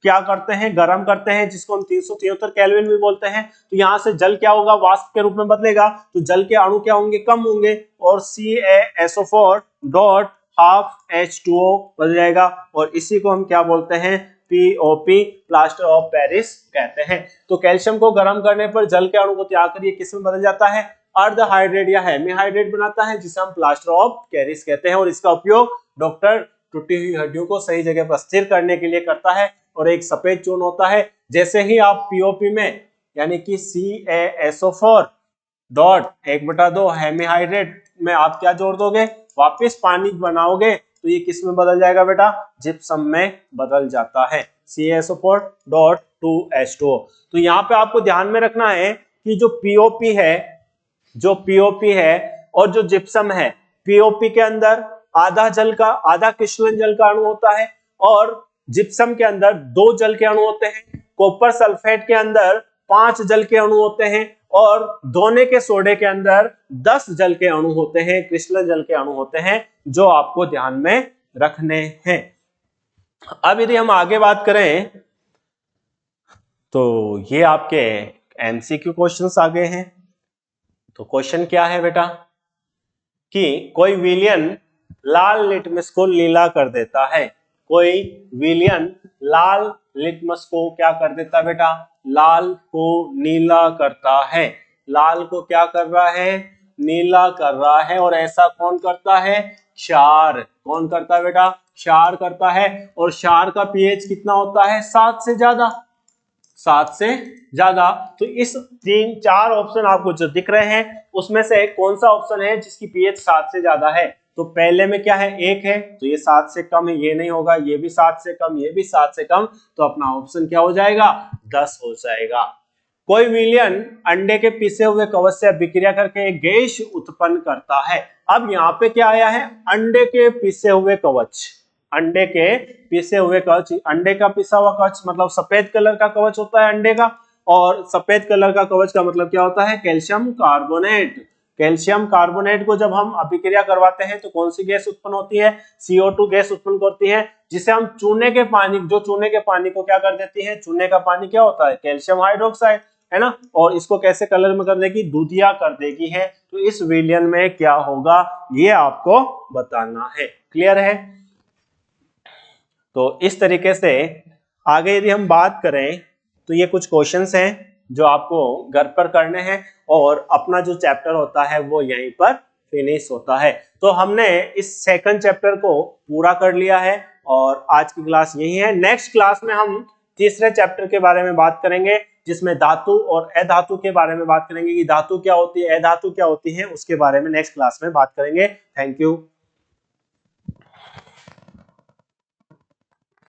Speaker 1: क्या करते हैं, गर्म करते हैं, जिसको हम 373 केल्विन भी बोलते हैं। तो यहाँ से जल क्या होगा, वाष्प के रूप में बदलेगा, तो जल के अणु क्या होंगे, कम होंगे, और CaSO4 डॉट हाफ H2O बन जाएगा, और इसी को हम क्या बोलते हैं, POP प्लास्टर ऑफ पेरिस कहते हैं। तो कैल्शियम को गर्म करने पर जल के अणु को त्याग कर ये किस में बदल जाता है, अर्ध हाइड्रेट या हेमी हाइड्रेट बनाता है, जिसे हम प्लास्टर ऑफ पेरिस कहते हैं। और इसका उपयोग डॉक्टर टूटी हुई हड्डियों को सही जगह पर स्थिर करने के लिए करता है। और एक सफेद चून होता है, जैसे ही आप POP में यानी कि CaSO4 डॉट 1/2 हेमी हाइड्रेट में आप क्या जोड़ दोगे, वापस पानी बनाओगे, तो ये किस में बदल जाएगा बेटा, जिप्सम में बदल जाता है, CaSO4 डॉट 2H2O। तो यहाँ पे आपको ध्यान में रखना है कि जो POP है, जो POP है और जो जिप्सम है, POP के अंदर आधा क्रिस्टलन जल का अणु होता है, और जिप्सम के अंदर 2 जल के अणु होते हैं, कॉपर सल्फेट के अंदर 5 जल के अणु होते हैं, और धोने के सोडे के अंदर 10 जल के अणु होते हैं, क्रिस्टलन जल के अणु होते हैं, जो आपको ध्यान में रखने हैं। अब यदि हम आगे बात करें तो ये आपके MCQ क्वेश्चंस आ गए हैं। तो क्वेश्चन क्या है बेटा कि कोई विलयन लाल लिटमस को नीला कर देता है, कोई विलयन लाल लिटमस को क्या कर देता है बेटा, लाल को नीला करता है, लाल को क्या कर रहा है, नीला कर रहा है। और ऐसा कौन करता है, क्षार। कौन करता है बेटा, क्षार करता है। और क्षार का pH कितना होता है, 7 से ज्यादा, 7 से ज्यादा। तो इस 3-4 ऑप्शन आपको जो दिख रहे हैं उसमें से कौन सा ऑप्शन है जिसकी pH 7 से ज्यादा है, तो पहले में क्या है, 1 है, तो ये 7 से कम है, ये नहीं होगा, ये भी 7 से कम, ये भी 7 से कम, तो अपना ऑप्शन क्या हो जाएगा, 10 हो जाएगा। कोई विलयन अंडे के पिसे हुए कवच से अभिक्रिया करके एक गैस उत्पन्न करता है। अब यहाँ पे क्या आया है, अंडे के पिसे हुए कवच, अंडे के पिसे हुए कवच, अंडे का पिसा हुआ कवच मतलब सफेद कलर का कवच होता है अंडे का, और सफेद कलर का कवच का मतलब क्या होता है, कैल्शियम कार्बोनेट। कैल्शियम कार्बोनेट को जब हम अभिक्रिया करवाते हैं तो कौन सी गैस उत्पन्न होती है, CO2 गैस उत्पन्न करती है, जिसे हम चूने के पानी, जो चूने के पानी को क्या कर देती है, चूने का पानी क्या होता है, कैल्शियम हाइड्रोक्साइड, है ना, और इसको कैसे कलर में कर देगी, दूधिया कर देगी है। तो इस विलयन में क्या होगा ये आपको बताना है, क्लियर है। तो इस तरीके से आगे यदि हम बात करें तो ये कुछ क्वेश्चंस हैं जो आपको घर पर करने हैं, और अपना जो चैप्टर होता है वो यहीं पर फिनिश होता है। तो हमने इस सेकंड चैप्टर को पूरा कर लिया है और आज की क्लास यही है। नेक्स्ट क्लास में हम तीसरे चैप्टर के बारे में बात करेंगे, जिसमें धातु और अधातु के बारे में बात करेंगे कि धातु क्या होती है, अधातु क्या होती है, उसके बारे में नेक्स्ट क्लास में बात करेंगे। Thank you.